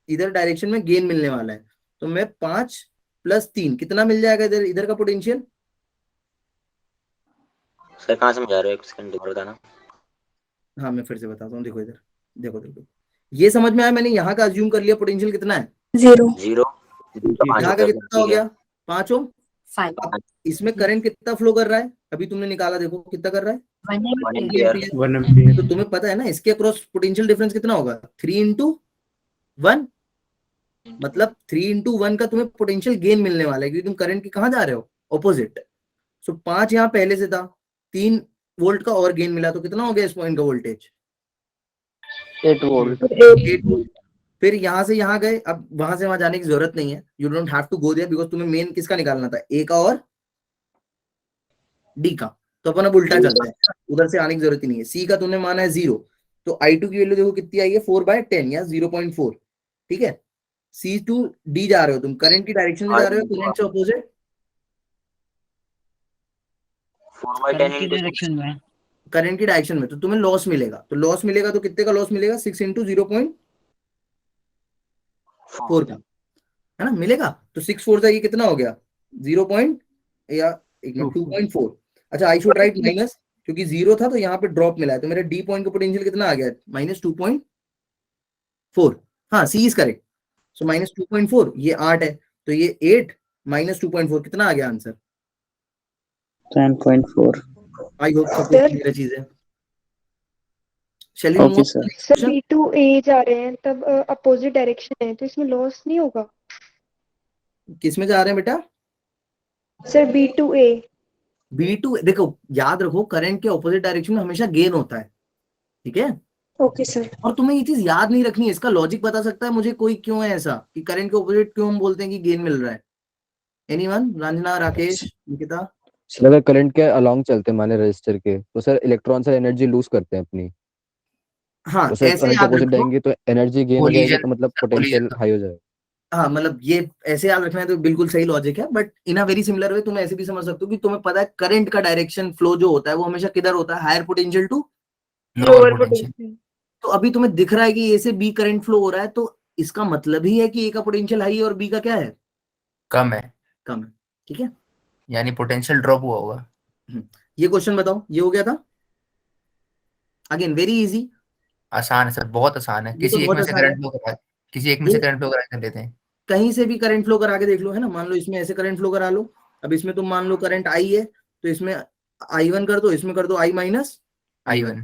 इधर डायरेक्शन में गेन मिलने वाला है, तो मैं 5 + 3 कितना मिल जाएगा इधर का पोटेंशियल। सर कहाँ समझा रहे हो, 1 सेकंड और बताना। हाँ मैं फिर से बताता हूँ, देखो इधर देखो ये समझ में आया, मैंने यहाँ का अज्यूम कर लिया पोटेंशियल कितना है, 0. 0 यहाँ का कितना हो गया, 5 ओम। 5 अब इसमें करंट कितना फ्लो कर रहा है, अभी तुमने निकाला, देखो कितना कर रहा है, 1 एम्पियर। एम्पियर। 1 एम्पियर। तो तुम्हें पता है ना इसके अक्रॉस पोटेंशियल डिफरेंस कितना होगा, 3 × 1, मतलब 3 × 1 का तुम्हें पोटेंशियल गेन मिलने वाला है, क्योंकि तुम करंट के कहाँ जा रहे हो, ऑपोजिट। सो 5 यहाँ पहले से था, 3 वोल्ट का और गेन मिला, तो कितना हो गया इस पॉइंट का वोल्टेज, 8 वोल्ट। 8 वोल्ट। फिर यहाँ से यहाँ गए, अब वहां से वहां जाने की जरूरत नहीं है, you don't have to go there, because तुम्हें मेन किसका निकालना था, ए का और डी का, तो अपन अब उल्टा चलते हैं, उधर से आने की जरूरत ही नहीं है। सी का तुमने माना है 0, तो i2 की वैल्यू देखो कितनी आई है, 4/10 या 0.4, ठीक है। C2 D जा रहे हो तुम, करंट की डायरेक्शन में जा रहे हो, करंट से ऑपोजिट, 4/10 into डायरेक्शन में। करंट की डायरेक्शन में, तो तुम्हें लॉस मिलेगा, तो लॉस मिलेगा तो कितने का लॉस मिलेगा, 6 × 0.4 का, है ना, मिलेगा। तो 6 4 से ये कितना हो गया, 2.4। अच्छा आई शुड राइट माइनस, क्योंकि 0 था तो यहाँ पे ड्रॉप मिला है, तो मेरे डी पॉइंट का पोटेंशियल कितना आ गया, -2.4। हाँ सी इज करेक्ट, सो -2.4, ये 8 है, तो ये 8 - 2.4 कितना आ गया आंसर, 10.4। आई होप सब कुछ क्लियर चीजें। शैली Okay, sir. सर B2A जा रहे हैं तब अपोजिट डायरेक्शन है, तो इसमें लॉस नहीं होगा। किस में जा रहे हैं बेटा, सर B2A। B2, देखो याद रखो करंट के ऑपोजिट डायरेक्शन में हमेशा गेन होता है, ठीक है। Okay sir. और तुम्हें ये चीज याद नहीं रखनी है, इसका लॉजिक बता सकता है मुझे कोई, क्यों है ऐसा कि करंट के ऑपोजिट क्यों हम बोलते हैं कि गेन मिल रहा है, एनीवन, रंजना, राकेश, निकिता। सर अगर करंट के अलोंग चलते हैं माने रजिस्टर के, तो sir electron sir energy lose करते हैं अपनी, हाँ तो सर ऐसे करंट याद अपोजिट रखो, जाएंगे तो एनर्जी गेन हो जाएगी, तो मतलब पोटेंशियल collision। हाई हो जाएगा। हाँ मतलब ये ऐसे याद रखना है, तो बिल्कुल सही लॉजिक है, but in a very similar way तुम ऐसे भी समझ सकते हो कि तुम्हें पता है करंट का डायरेक्शन फ्लो जो होता है वो हमेशा किधर होता है, higher potential to lower potential. तो अभी तुम्हें दिख रहा है कि ए से बी करंट फ्लो हो रहा है, तो इसका मतलब ही है कि ए का पोटेंशियल हाई है और बी का क्या है, कम है, कम है, ठीक है। यानी पोटेंशियल ड्रॉप हुआ होगा। ये क्वेश्चन बताओ, ये हो गया था, अगेन वेरी इजी, आसान है सर, बहुत आसान है। ये तो किसी एक बहुत में से आसान है। करंट फ्लो करा, किसी एक में से करंट फ्लो करा कर लेते हैं। कहीं से भी करंट फ्लो करा के देख लो, है ना, मान लो इसमें ऐसे करंट फ्लो करा लो, अब इसमें तुम मान लो करंट आई है, तो इसमें I1 कर दो, इसमें कर दो I माइनस I1।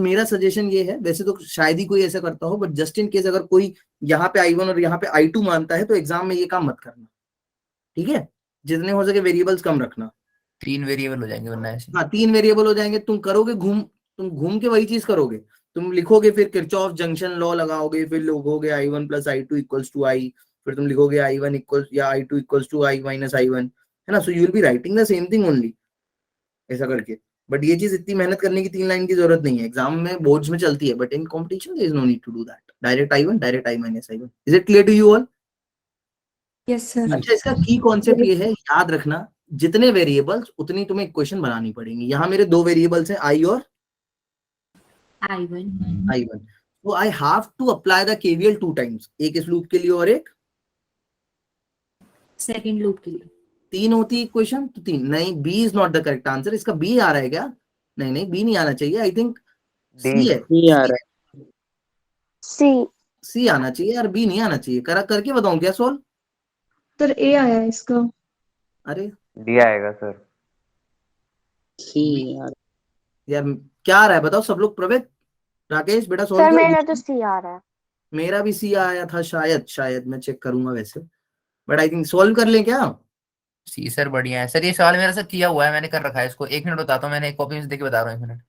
मेरा सजेशन ये है, वैसे तो शायद ही कोई ऐसा करता हो, बट जस्ट इन केस अगर कोई यहाँ पे I1 और यहाँ पे I2 मानता है, तो एग्जाम में ये काम मत करना, ठीक है, जितने हो सके वेरिएबल्स कम रखना। 3 वेरिएबल हो जाएंगे वरना ऐसे। हाँ 3 वेरिएबल हो जाएंगे, तुम करोगे तुम घूम के वही चीज करोगे, तुम लिखोगे फिर किरचॉफ जंक्शन लॉ लगाओगे, फिर लिखोगे I1 + I2 = I, फिर तुम लिखोगे I1 या I2 = I - I1, है ना, so you will be writing the same thing only, ऐसा करके। बट ये चीज इतनी मेहनत करने की 3 लाइन की जरूरत नहीं है, एग्जाम में बोर्ड्स में चलती है, but in competition there is no need to do that. Direct I1, direct I minus I1. Is it clear to you all? Yes, sir. अच्छा, इसका की कॉन्सेप्ट ये है, याद रखना जितने वेरिएबल्स उतनी तुम्हें इक्वेशन बनानी पड़ेंगी. यहाँ मेरे दो वेरिएबल्स हैं I और I1. I1. So I have to apply the KVL 2 times. एक इस लूप के लिए और एक सेकंड लूप के लिए. 3 होती है इक्वेशन, तो 3 नहीं. B is not the correct answer. इसका B आ रहा है क्या? नहीं, B नहीं आना चाहिए. आई थिंक C है. नहीं आ रहा है. C आना चाहिए यार, B नहीं आना चाहिए. करके बताऊं क्या सॉल्व? सर A आया है इसका. अरे डी आएगा सर. सी यार. यार क्या आ रहा है बताओ सब लोग. प्रवेद, राकेश बेटा सॉल्व सर करो. मेरा तो सी आ रहा है. मेरा भी C आया था शायद मैं चेक करूंगा वैसे, बट आई थिंक सॉल्व कर लें क्या? सी सर बढ़िया है सर. ये सवाल मेरे से किया हुआ है, मैंने कर रखा है इसको. 1 मिनट बताता हूँ, मैंने एक कॉपी में से देख के बता रहा हूँ. 1 मिनट.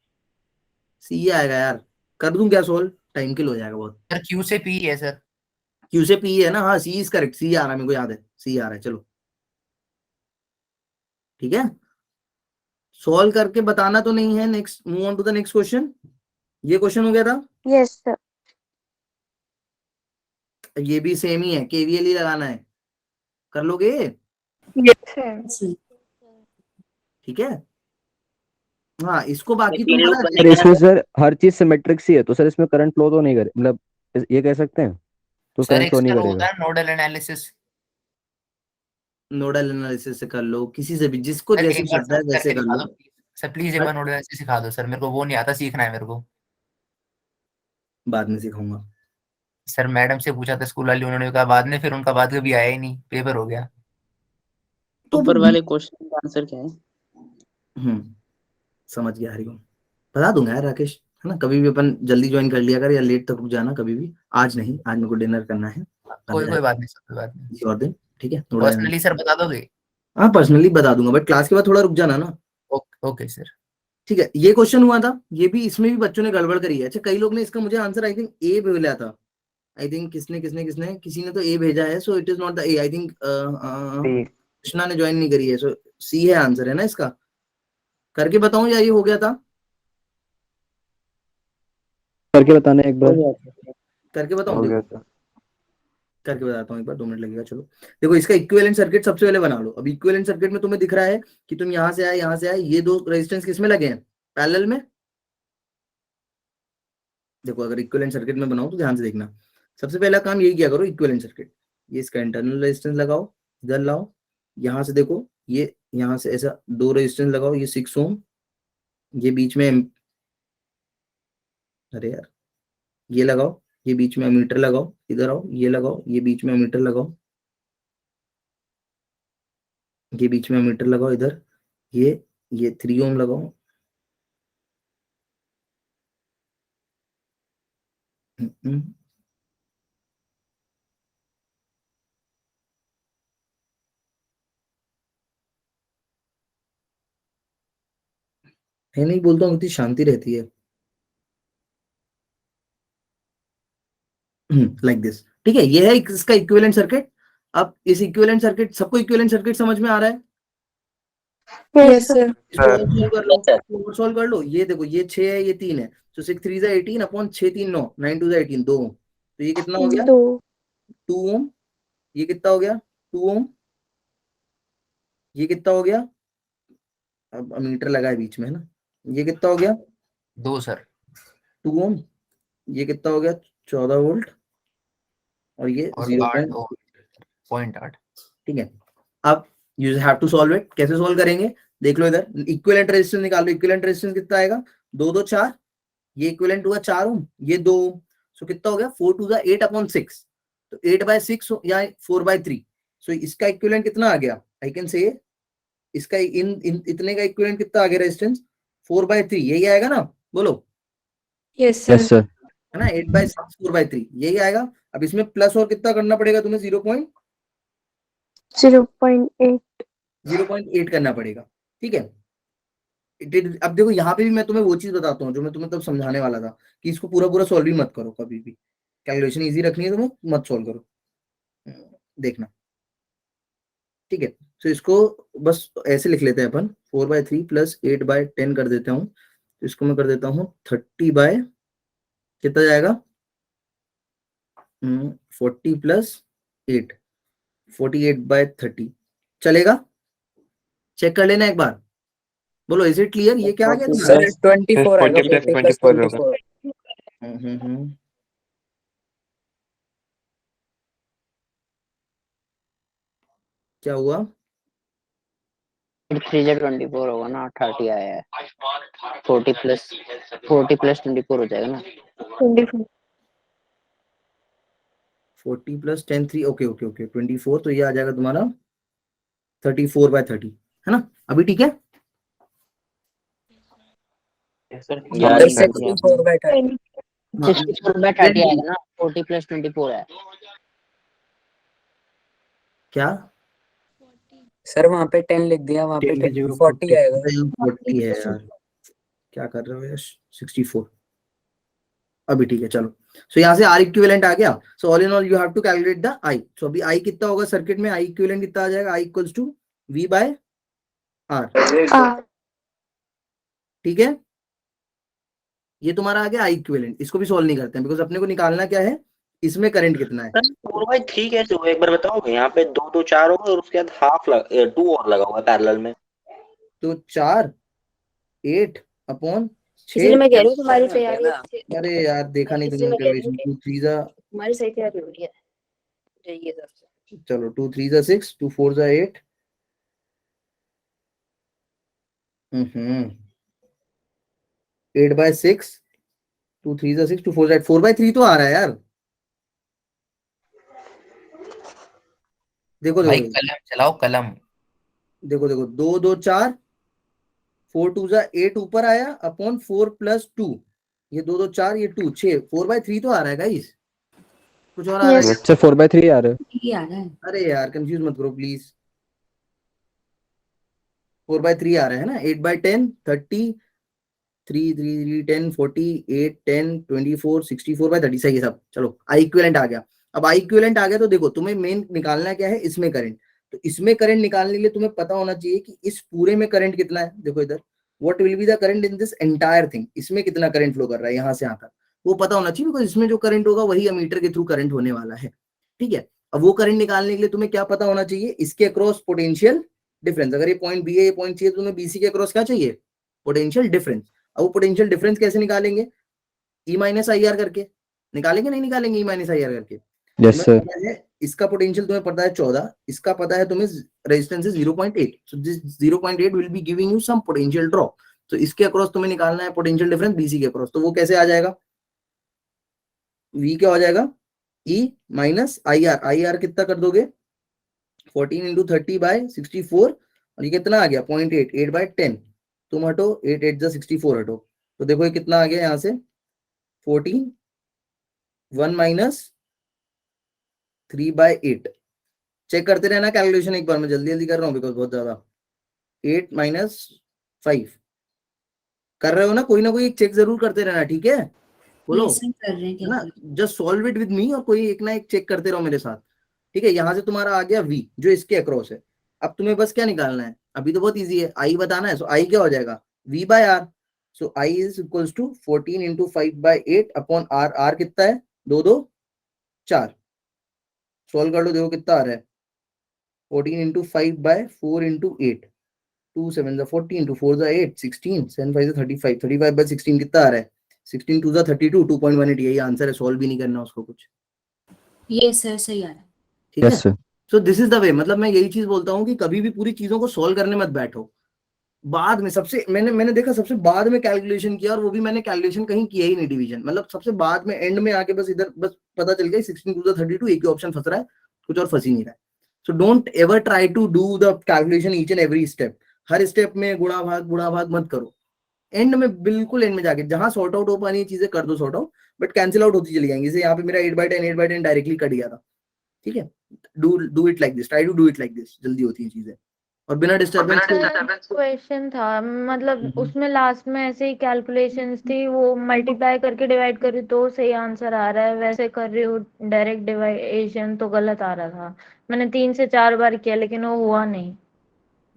C आएगा यार. कर दूं क्या सॉल्व? टाइम किल हो जाएगा बहुत. सर क्यू से पी है सर. Q से P है ना. हाँ, C इज करेक्ट. C आ रहा है, मेरे को याद है. C आ रहा है. चलो ठीक है, सॉल्व करके बताना तो नहीं है. Next, move on to the next question. ये क्वेश्चन हो गया था. Yes sir. ये भी सेम ही है, केवीएल ही लगाना है. कर लोगे? Yes, sir. ठीक है. हाँ, इसको बाकी तीन तुम लोग पता बनने सर इसमें सर हर चीज सिमेट्रिक सी है, तो सर इसमें करंट फ्लो तो नहीं करे, मतलब ये कह सकते हैं तो सर करंट एक फ्लो नहीं सर होता करेगा. है नोडल एनालिसिस. नोडल एनालिसिस से कर लो, किसी से भी जिसको सर जैसे एक बार पता है सर वैसे करके कर दिखा लो. दो सर प्लीज. एक बार नोडल एनालिसिस सिखा दो सर, मेरे को वो नहीं आता, सीखना है मेरे को. बाद में सिखाऊंगा. सर मैडम से पूछा था स्कूल वाली, उन्होंने कहा बाद में, फिर उनका बाद कभी आया ही नहीं, पेपर हो गया. तो ऊपर वाले क्वेश्चन का आंसर क्या है? समझ गया हरिओम. बता दूंगा यार राकेश, है ना. कभी भी अपन जल्दी ज्वाइन कर लिया कर, या लेट तक रुक जाना कभी भी. आज नहीं, आज मेरे को डिनर करना है. कोई बात नहीं सर, कोई बात नहीं. किसी और दिन. ठीक है, थोड़ा पर्सनली सर बता दोगे? हाँ पर्सनली बता दूंगा, बट क्लास के बाद थोड़ा रुक जाना ना. Okay sir. ठीक है. ये क्वेश्चन हुआ था, ये भी, इसमें भी बच्चों ने गड़बड़ करी है. अच्छा, कई लोग ने इसका मुझे आंसर आई थिंक ए भेजा था. आई थिंक किसने किसी ने तो ए भेजा है. So it is not the A. I think Krishna ने ज्वाइन नहीं करी है. सो सी है आंसर, है ना इसका. करके बताऊं या ये हो गया था? करके बताना एक बार. करके बताऊं. हो देखो गया सर. करके बताता हूँ एक बार, 2 मिनट लगेगा. चलो देखो, इसका इक्विवेलेंट सर्किट सबसे पहले बना लो. अब इक्विवेलेंट सर्किट में तुम्हें दिख रहा है कि तुम यहाँ से आए, ये दो रेजिस्टेंस किसमें लगे हैं? पैरेलल में. देखो अगर इक्विवेलेंट सर्किट में बनाओ तो ध्यान से देखना. सबसे पहला काम यही किया करो, इक्विवेलेंट सर्किट. ये इसका इंटरनल रेजिस्टेंस लगाओ, इधर लाओ. यहाँ से देखो, ये यहाँ से ऐसा 2 रेजिस्टेंस लगाओ. ये 6 ओम, ये बीच में, अरे यार, ये लगाओ. ये बीच में एमीटर लगाओ. इधर आओ, ये लगाओ. ये बीच में एमीटर लगाओ. ये बीच में एमीटर लगाओ. इधर ये 3 ओम लगाओ. मैं नहीं बोलता हूँ, इतनी शांति रहती है. Like this. ठीक है, ये है इसका इक्विवेलेंट सर्किट. अब इस इक्विवेलेंट सर्किट, सबको इक्विवेलेंट सर्किट समझ में आ रहा है? Yes, sir. इसको सॉल्व कर लो. ये देखो, ये 6 है, ये 3 है. तो 6 3 जा 18 अपॉन 6 3 9, 9 2 जा 18, 2 ओम. तो ये कितना हो गया? 2 ओम. ये कितना हो गया? 2 ओम. ये कितना हो गया? अब मीटर लगा है बीच में, है ना. ये कितना हो गया? 2 सर. 2 ओम. ये कितना हो गया? 14 वोल्ट. और ये 0.8. ठीक है. अब you have to solve it. कैसे सॉल्व करेंगे देख लो. इधर इक्विवेलेंट रेजिस्टेंस निकाल लो. इक्विवेलेंट रेजिस्टेंस कितना आएगा? 2 2 4. ये इक्विवेलेंट हुआ 4 ओम, ये 2 ओम. सो कितना हो गया? 4 2 8 अपॉन 6. तो 8/6 या 4/3. सो इसका इक्विवेलेंट कितना आ गया? आई कैन से इसका इतने का इक्विवेलेंट कितना आ गया रेजिस्टेंस? 4/3. यही आएगा ना, बोलो. Yes, sir. Yes sir. है ना, 8/6 4/3 यही आएगा. अब इसमें प्लस और कितना करना पड़ेगा तुम्हें? 0.8 करना पड़ेगा. ठीक है. अब देखो यहाँ पे भी मैं तुम्हें वो चीज बताता हूँ जो मैं तुम्हें तब समझाने वाला था, कि इसको पूरा सॉल्व ही मत करो कभी भी. कैलकुलेशन इजी रखनी है तुम्हें, मत सॉल्व करो, देखना. ठीक है. तो इसको बस ऐसे लिख लेते हैं अपन. 4/3 प्लस 8/10 कर देता हूँ. तो इसको मैं कर देता हूँ 30 बाय कितना जाएगा? 40 प्लस 8, 48/30 चलेगा? चेक कर लेना एक बार, बोलो इज इट क्लियर? ये क्या आ गया तुम्हारा? सर 24 आएगा 40 + 40 + 24 होगा। 24 क्या हुआ? 3 से 24 होगा ना, 30 आया है। 40 + 24 हो जाएगा ना। 24 40 + 10 3 ओके ओके ओके 24, तो ये आ जाएगा तुम्हारा 34/30, है ना? अभी ठीक है? सर हाँ सर सर। 64/30 हाँ, 64/30 आएगा ना, 40 + 24 है। क्या? सर वहाँ पे 10 लिख दिया, वहाँ पे 40 आएगा। 40 है यार, क्या कर रहे हो यार? 64 अभी ठीक है, चलो। सो यहाँ से R इक्विवेलेंट आ गया। So all in all you have to calculate the I। So अभी I कितना होगा सर्किट में? I इक्विवेलेंट कितना आ जाएगा? I इक्वल्स टू V/R, ठीक है? ये तुम्हारा आ गया I इक्विवेलेंट। इसको भी सॉल्व नहीं करते हैं बिकॉज अपने को निकालना क्या है, इसमें करंट कितना है। सर 4/3 कैसे हुआ, एक बार बताओगे? यहाँ पे 2 2 4 होगा और उसके बाद हाफ 2 और लगा हुआ है पैरेलल में। तो 4 8 अपॉन 6। इसलिए मैं कह रही हूँ तुम्हारी तैयारी अच्छी है। अरे यार देखा नहीं तुमने इसलिए मैं कह रही कैलकुलेशन। हूँ 2 3 जा, तुम्हारी सही तैयारी हो रही है। जाइए सर। चलो 2 3 जा 6, 2 4 जा 8। 8/6, 2 3 जा 6, 2 4 जा 8, 4/3 तो आ रहा है यार। देखो भाई देखो कलम चलाओ कलम। देखो देखो 2 2 4, 4 2 जा 8 ऊपर आया अपॉन 4 + 2, ये 2 2 4, ये 2 6, 4/3 तो आ रहा है गाइस। कुछ और आ रहा है? Yes. अच्छा 4/3 आ रहा है। ये आ रहा है। अरे यार कंफ्यूज मत करो प्लीज। 4/3 आ रहा है ना। 8/10 30, 3 3 3 10 40, 8 10 24, 64/30 सही है सब। चलो I इक्विवेलेंट आ गया। अब I इक्विवेलेंट आ गया तो देखो तुम्हें मेन निकालना क्या है, इसमें करंट। तो इसमें करंट निकालने के लिए तुम्हें पता होना चाहिए कि इस पूरे में करंट कितना है। देखो इधर what will be the current in this entire thing, इसमें कितना करंट फ्लो कर रहा है यहाँ से यहाँ तक, वो पता होना चाहिए बिकॉज इसमें जो करंट होगा वही अमीटर के थ्रू करंट होने वाला है, ठीक है? अब वो करंट निकालने के लिए तुम्हें क्या पता होना चाहिए, इसके अक्रॉस पोटेंशियल डिफरेंस। अगर ये पॉइंट बी है, ये पॉइंट सी है, तो तुम्हें बीसी के अक्रॉस क्या चाहिए? Potential difference. अब वो पोटेंशियल डिफरेंस कैसे निकालेंगे? E - IR करके निकालेंगे, नहीं निकालेंगे E - IR करके? यस तुम्हें सर। पता है इसका पोटेंशियल तुम्हें पता है 14, इसका पता है तुम्हें रेजिस्टेंस है 0.8, so this 0.8 will be giving you some potential drop. तो इसके अक्रॉस तुम्हें निकालना है पोटेंशियल डिफरेंस बीसी के अक्रॉस। तो वो कैसे आ जाएगा? V क्या हो जाएगा? E - IR। IR कितना कर दोगे? 14 × 30/64, और ये कितना आ गया? 0.8, 8/10। तुम हटो, 8 8 जा 64 हटो, तो देखो ये कितना आ गया यहाँ से? 14, 1 - 3/8। चेक करते रहना कैलकुलेशन एक बार, मैं जल्दी जल्दी कर रहा हूँ बिकॉज बहुत ज्यादा। 8 - 5 कर रहे हो ना? कोई ना कोई एक चेक जरूर करते रहना, ठीक है? बोलो यस सर, कर रहे हैं है ना? calculation। Just solve it with me, और कोई एक ना एक चेक करते रहो मेरे साथ, ठीक है? यहाँ से तुम्हारा आ गया V जो इसके अक्रॉस है। अब तुम्हें बस क्या निकालना है? अभी तो बहुत इजी है, I बताना है। सो I क्या हो जाएगा? V/R। So I is equals to 14 × 5/8 upon R। R कितना है? 2 2 4। सॉल्व कर लो, देखो कितना आ रहा है? 14 × 5/4 × 8, 2 7 जा 14, 2 4 जा 8, 16, 7 5 जा 35, 35/16 कितना आ रहा है? 16 2 जा 32, 2.18। यही आंसर है, सॉल्व भी नहीं करना उसको कुछ, यस सर, सही आ रहा है। ठीक है? Yes sir. So this is the way. मतलब मैं यही चीज बोलता हूँ कि कभी भी पूरी चीजों को सॉल्व करने मत बैठो, बाद में सबसे मैंने देखा सबसे बाद में कैलकुलेशन किया, और वो भी मैंने कैलकुलेशन कहीं किया ही नहीं डिवीजन, मतलब सबसे बाद में एंड में आके बस इधर बस पता चल गया 16 2 जा 32, एक ही ऑप्शन फंस रहा है, कुछ और फंस ही नहीं रहा है। So don't ever try to do the calculation each and every step. हर स्टेप में गुणा भाग मत करो। एंड में, बिल्कुल एंड में जाके जहां सॉर्ट आउट हो पानी चीजें कर दो sort out, but cancel out होती चली जाएंगी। जैसे यहाँ पे मेरा 8/10 डायरेक्टली कट गया था, ठीक है? Do it like this, try to do it like this, जल्दी होती है चीजें और बिना डिस्टर्बेंस के। क्वेश्चन था, मतलब हम्म। उसमें लास्ट में ऐसे ही कैलकुलेशंस थी, वो मल्टीप्लाई करके डिवाइड कर रही तो सही आंसर आ रहा है, वैसे कर रही हूँ डायरेक्ट डिवाइडेशन तो गलत आ रहा था। मैंने 3 से 4 बार किया लेकिन वो हुआ नहीं।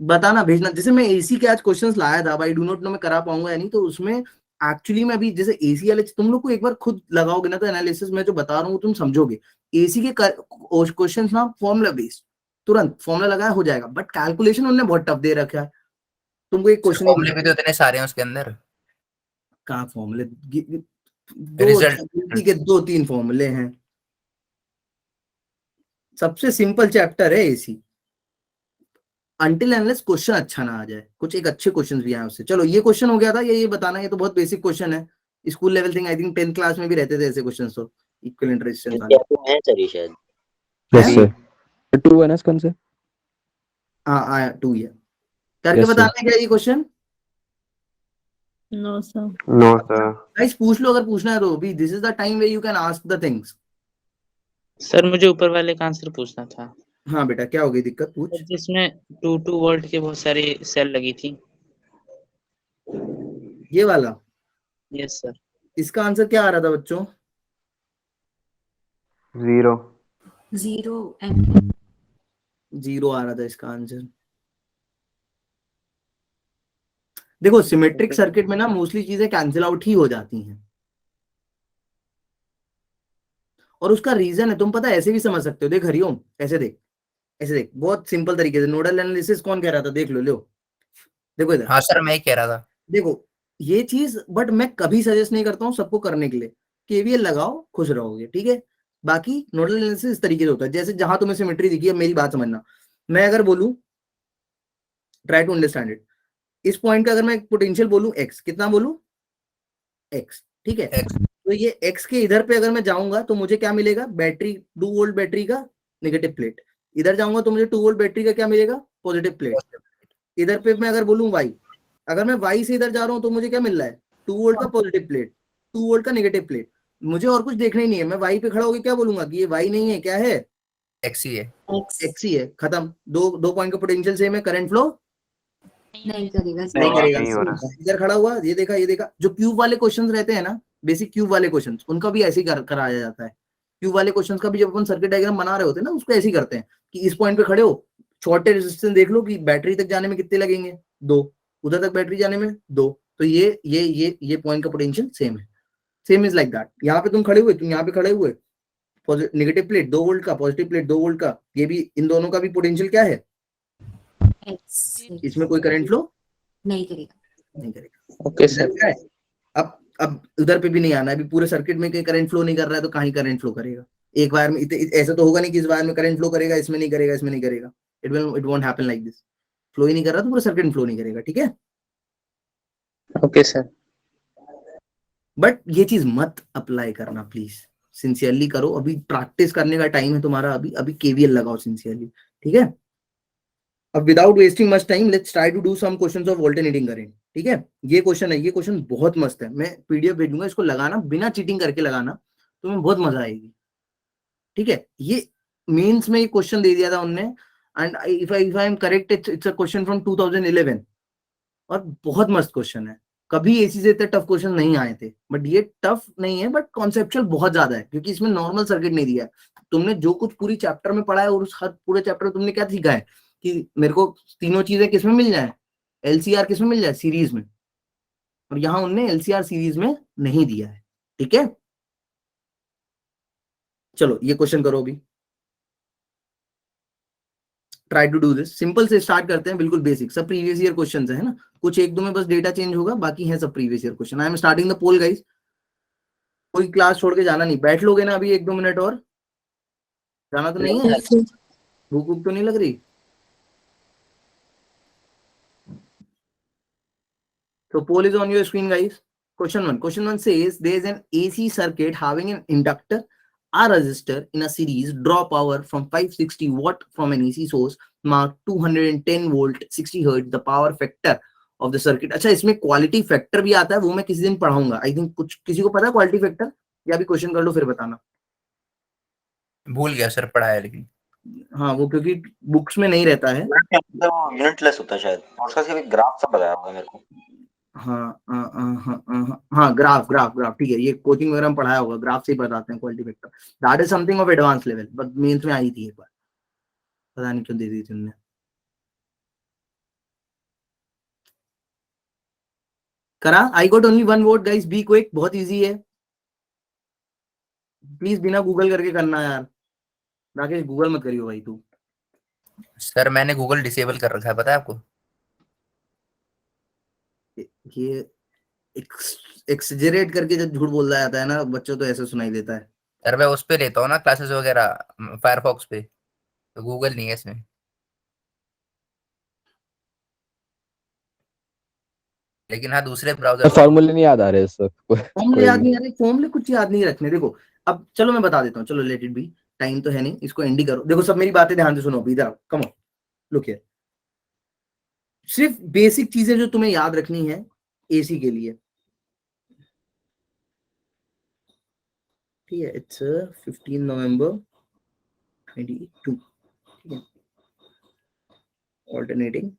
बताना, भेजना। जैसे मैं एसी के आज क्वेश्चंस लाया था, आई डू नॉट नो मैं करा पाऊंगा या नहीं, तो उसमें एक्चुअली में अभी जैसे एसी वाले तुम लोग को एक बार खुद लगाओगे ना तो एनालिसिस में जो बता रहा हूँ तुम समझोगे। एसी के क्वेश्चंस ना फॉर्मूला बेस्ड, तुरंत फॉर्मूला लगाया हो जाएगा, बट कैलकुलेशन उन्होंने बहुत टफ दे रखा है। तुमको एक क्वेश्चन फॉर्मूले भी तो इतने सारे हैं उसके अंदर। कहाँ फॉर्मूले, रिजल्ट दो तीन फॉर्मूले हैं। सबसे सिंपल चैप्टर है एसी, अनटिल अनलेस क्वेश्चन अच्छा ना आ जाए। कुछ एक अच्छे क्वेश्चंस भी आए उससे। चलो ये क्वेश्चन हो गया था, ये बताना, ये तो बहुत बेसिक क्वेश्चन है, school level thing. I think 10th class में भी रहते थे ऐसे क्वेश्चंस तो, इक्विवेलेंट रेजिस्टेंस वाले। है सर ये शायद। यस सर, ट्रू है ना इसका आंसर? हाँ आया 2 है। करके Yes, sir. बताना है क्या ये question? No sir. No sir. Guys पूछ लो अगर पूछना है तो, अभी this is the time way you can ask the things. Sir मुझे ऊपर वाले का आंसर पूछना था। हाँ बेटा क्या हो गई दिक्कत, पूछ। जिसमें 2 वोल्ट के बहुत सारी सेल लगी थी। ये वाला, यस सर। इसका आंसर क्या आ रहा था बच्चों? 0 0 0 आ रहा था इसका आंसर। देखो सिमेट्रिक सर्किट में ना मोस्टली चीजें कैंसिल आउट ही हो जाती हैं, और उसका रीजन है, तुम पता है ऐसे भी समझ सकते हो। देख हरिओम, ऐसे देख, ऐसे देख, बहुत सिंपल तरीके से। नोडल एनालिसिस कौन कह रहा था, देख लो, लो देखो इधर। हाँ सर मैं ही कह रहा था। देखो ये चीज, बट मैं कभी सजेस्ट नहीं करता हूँ सबको करने के लिए। केवीएल लगाओ, खुश रहोगे, ठीक है। बाकी नोडल एनालिसिस इस तरीके से होता है, जैसे जहां तुम्हें सिमेट्री दिखी है, मेरी बात समझना। मैं अगर बोलूं, ट्राई टू अंडरस्टैंड इट, इस पॉइंट का अगर मैं पोटेंशियल बोलूं एक्स, कितना बोलूं, एक्स, ठीक है। तो ये एक्स के इधर पे अगर मैं जाऊंगा तो मुझे क्या मिलेगा, बैटरी 2 वोल्ट बैटरी का नेगेटिव प्लेट। इधर जाऊंगा तो मुझे 2 वोल्ट बैटरी का क्या मिलेगा, पॉजिटिव प्लेट। इधर पे मैं अगर बोलूं वाई, अगर मैं वाई से इधर जा रहा हूं तो मुझे क्या मिल रहा है, 2 वोल्ट का पॉजिटिव प्लेट, 2 वोल्ट का नेगेटिव प्लेट। मुझे और कुछ देखना ही नहीं है, मैं वाई पे खड़ा होकर क्या बोलूंगा कि ये वाई नहीं है, क्या है, एक्स ही है। एक्स ही है, खत्म। दो पॉइंट का पोटेंशियल सेम है, करंट फ्लो नहीं करेगा नहीं करेगा। नहीं हो रहा। इधर खड़ा हुआ, ये देखा, ये देखा। जो क्यूब वाले क्वेश्चंस रहते हैं ना, बेसिक क्यूब वाले क्वेश्चंस, उनका भी ऐसे ही कराया जाता है। क्यूब वाले क्वेश्चंस का भी जब अपन सर्किट डायग्राम बना रहे होते हैं ना, उसको ऐसे ही करते हैं कि इस पॉइंट पे खड़े हो, शॉर्टेज रेजिस्टेंस देख लो कि बैटरी तक जाने में कितने लगेंगे, 2, उधर तक बैटरी जाने में 2, तो ये पॉइंट का पोटेंशियल सेम है। Same is like that. यहाँ पे तुम खड़े हुए, तुम यहाँ पे खड़े हुए, नेगेटिव प्लेट 2 वोल्ट का, पॉजिटिव प्लेट 2 वोल्ट का, ये भी, इन दोनों का भी पोटेंशियल क्या है, एक्स इसमें कोई करंट फ्लो नहीं करेगा। नहीं करेगा। Okay sir. क्या है, अब उधर पे भी नहीं आना है, अभी पूरे सर्किट में कहीं करंट फ्लो नहीं कर रहा है तो कहीं करंट फ्लो करेगा एक वायर में। ऐसा तो होगा नहीं कि इस वायर में करंट फ्लो करेगा, इसमें नहीं करेगा, इसमें नहीं करेगा। It won't happen like this. Flow ही नहीं कर रहा तो पूरा सर्किट फ्लो नहीं करेगा, ठीक है। Okay sir. बट ये चीज मत अप्लाई करना प्लीज, सिंसियरली करो। अभी प्रैक्टिस करने का टाइम है तुम्हारा, अभी अभी केवीएल लगाओ सिंसियरली, ठीक है। अब without wasting much time, let's try to do some questions of alternating current, ठीक है। ये क्वेश्चन है, ये क्वेश्चन बहुत मस्त है, मैं पीडीएफ भेजूंगा, इसको लगाना, बिना चीटिंग करके लगाना, तुम्हें बहुत मजा आएगी, ठीक है। ये मेंस में ये क्वेश्चन दे दिया था उनने, and if I am correct, it's a question from 2011, और बहुत मस्त क्वेश्चन है। कभी एसी से इतने टफ क्वेश्चन नहीं आए थे, बट ये टफ नहीं है, बट कॉन्सेप्चुअल बहुत ज्यादा है, क्योंकि इसमें नॉर्मल सर्किट नहीं दिया है। तुमने जो कुछ पूरी चैप्टर में पढ़ा है, और उस हर पूरे चैप्टर में तुमने क्या सीखा है कि मेरे को तीनों चीजें किसमें मिल जाए, एलसीआर किसमें मिल जाए, सीरीज में। और यहाँ उनने एलसीआर सीरीज में नहीं दिया है, ठीक है। चलो ये क्वेश्चन करो अभी, try to do this. Simple से स्टार्ट करते हैं, बिल्कुल बेसिक, सब प्रीवियस ईयर क्वेश्चंस है ना, कुछ एक दो में बस डेटा चेंज होगा, बाकी है सब previous year question. I am starting the poll guys, कोई क्लास छोड़ के जाना नहीं, बैठ लोगे ना अभी 1-2 मिनट और, जाना तो नहीं है, भूख भूख तो नहीं लग रही। So poll is on your screen guys. Question 1 says there is an AC circuit having an inductor, a resistor in a series, draw power from 560 watt from an AC source marked 210 volt 60 hertz, the power factor of the circuit। अच्छा इसमें quality factor भी आता है, वो मैं किसी दिन पढ़ाऊंगा। आई थिंक कुछ किसी को पता है क्वालिटी फैक्टर, या अभी क्वेश्चन कर लो फिर बताना। भूल गया सर, पढ़ा है लेकिन। हाँ वो क्योंकि बुक्स में नहीं रहता है। यूनिटलेस होता है शायद, और उसका सिर्फ एक ग्राफ सा बताया होगा मेरे को। हाँ ग्राफ ठीक है, ये कोचिंग वगैरह में पढ़ाया होगा, ग्राफ से ही बताते हैं quality factor. That is something of advance level, but mains में आई थी एक बार, पता नहीं क्यों दे दी थी उन्होंने। करा? I got only 1 vote guys, be quick, बहुत इजी है, प्लीज बिना गूगल करके करना यार। राकेश गूगल मत करियो भाई तू। सर मैंने गूगल डिसेबल कर रखा है, पता है आपको? ये एक्सजेरेट करके जब झूठ बोला जाता है ना बच्चों, तो ऐसे सुनाई देता है। सर मैं उस पे लेता हूँ ना क्लासेस वगैरह, फायरफॉक्स पे, तो गूगल नहीं है इसमें। लेकिन हाँ दूसरे ब्राउजर फॉर्मूले नहीं याद आ रहे इस वक्त फॉर्मूले याद नहीं आ रहे, फॉर्मूले कुछ याद नहीं रखने। देखो अब चलो मैं बता देता हूँ, चलो लेट इट बी, टाइम तो है नहीं, इसको एंडी करो। देखो सब मेरी बातें ध्यान से सुनो, इधर कम ऑन, लुक हियर। सिर्फ बेसिक चीजें जो तुम्हें याद रखनी है एसी के लिए, ठीक है? इट्स 15 नवंबर 22, ठीक है? ऑल्टरनेटिंग,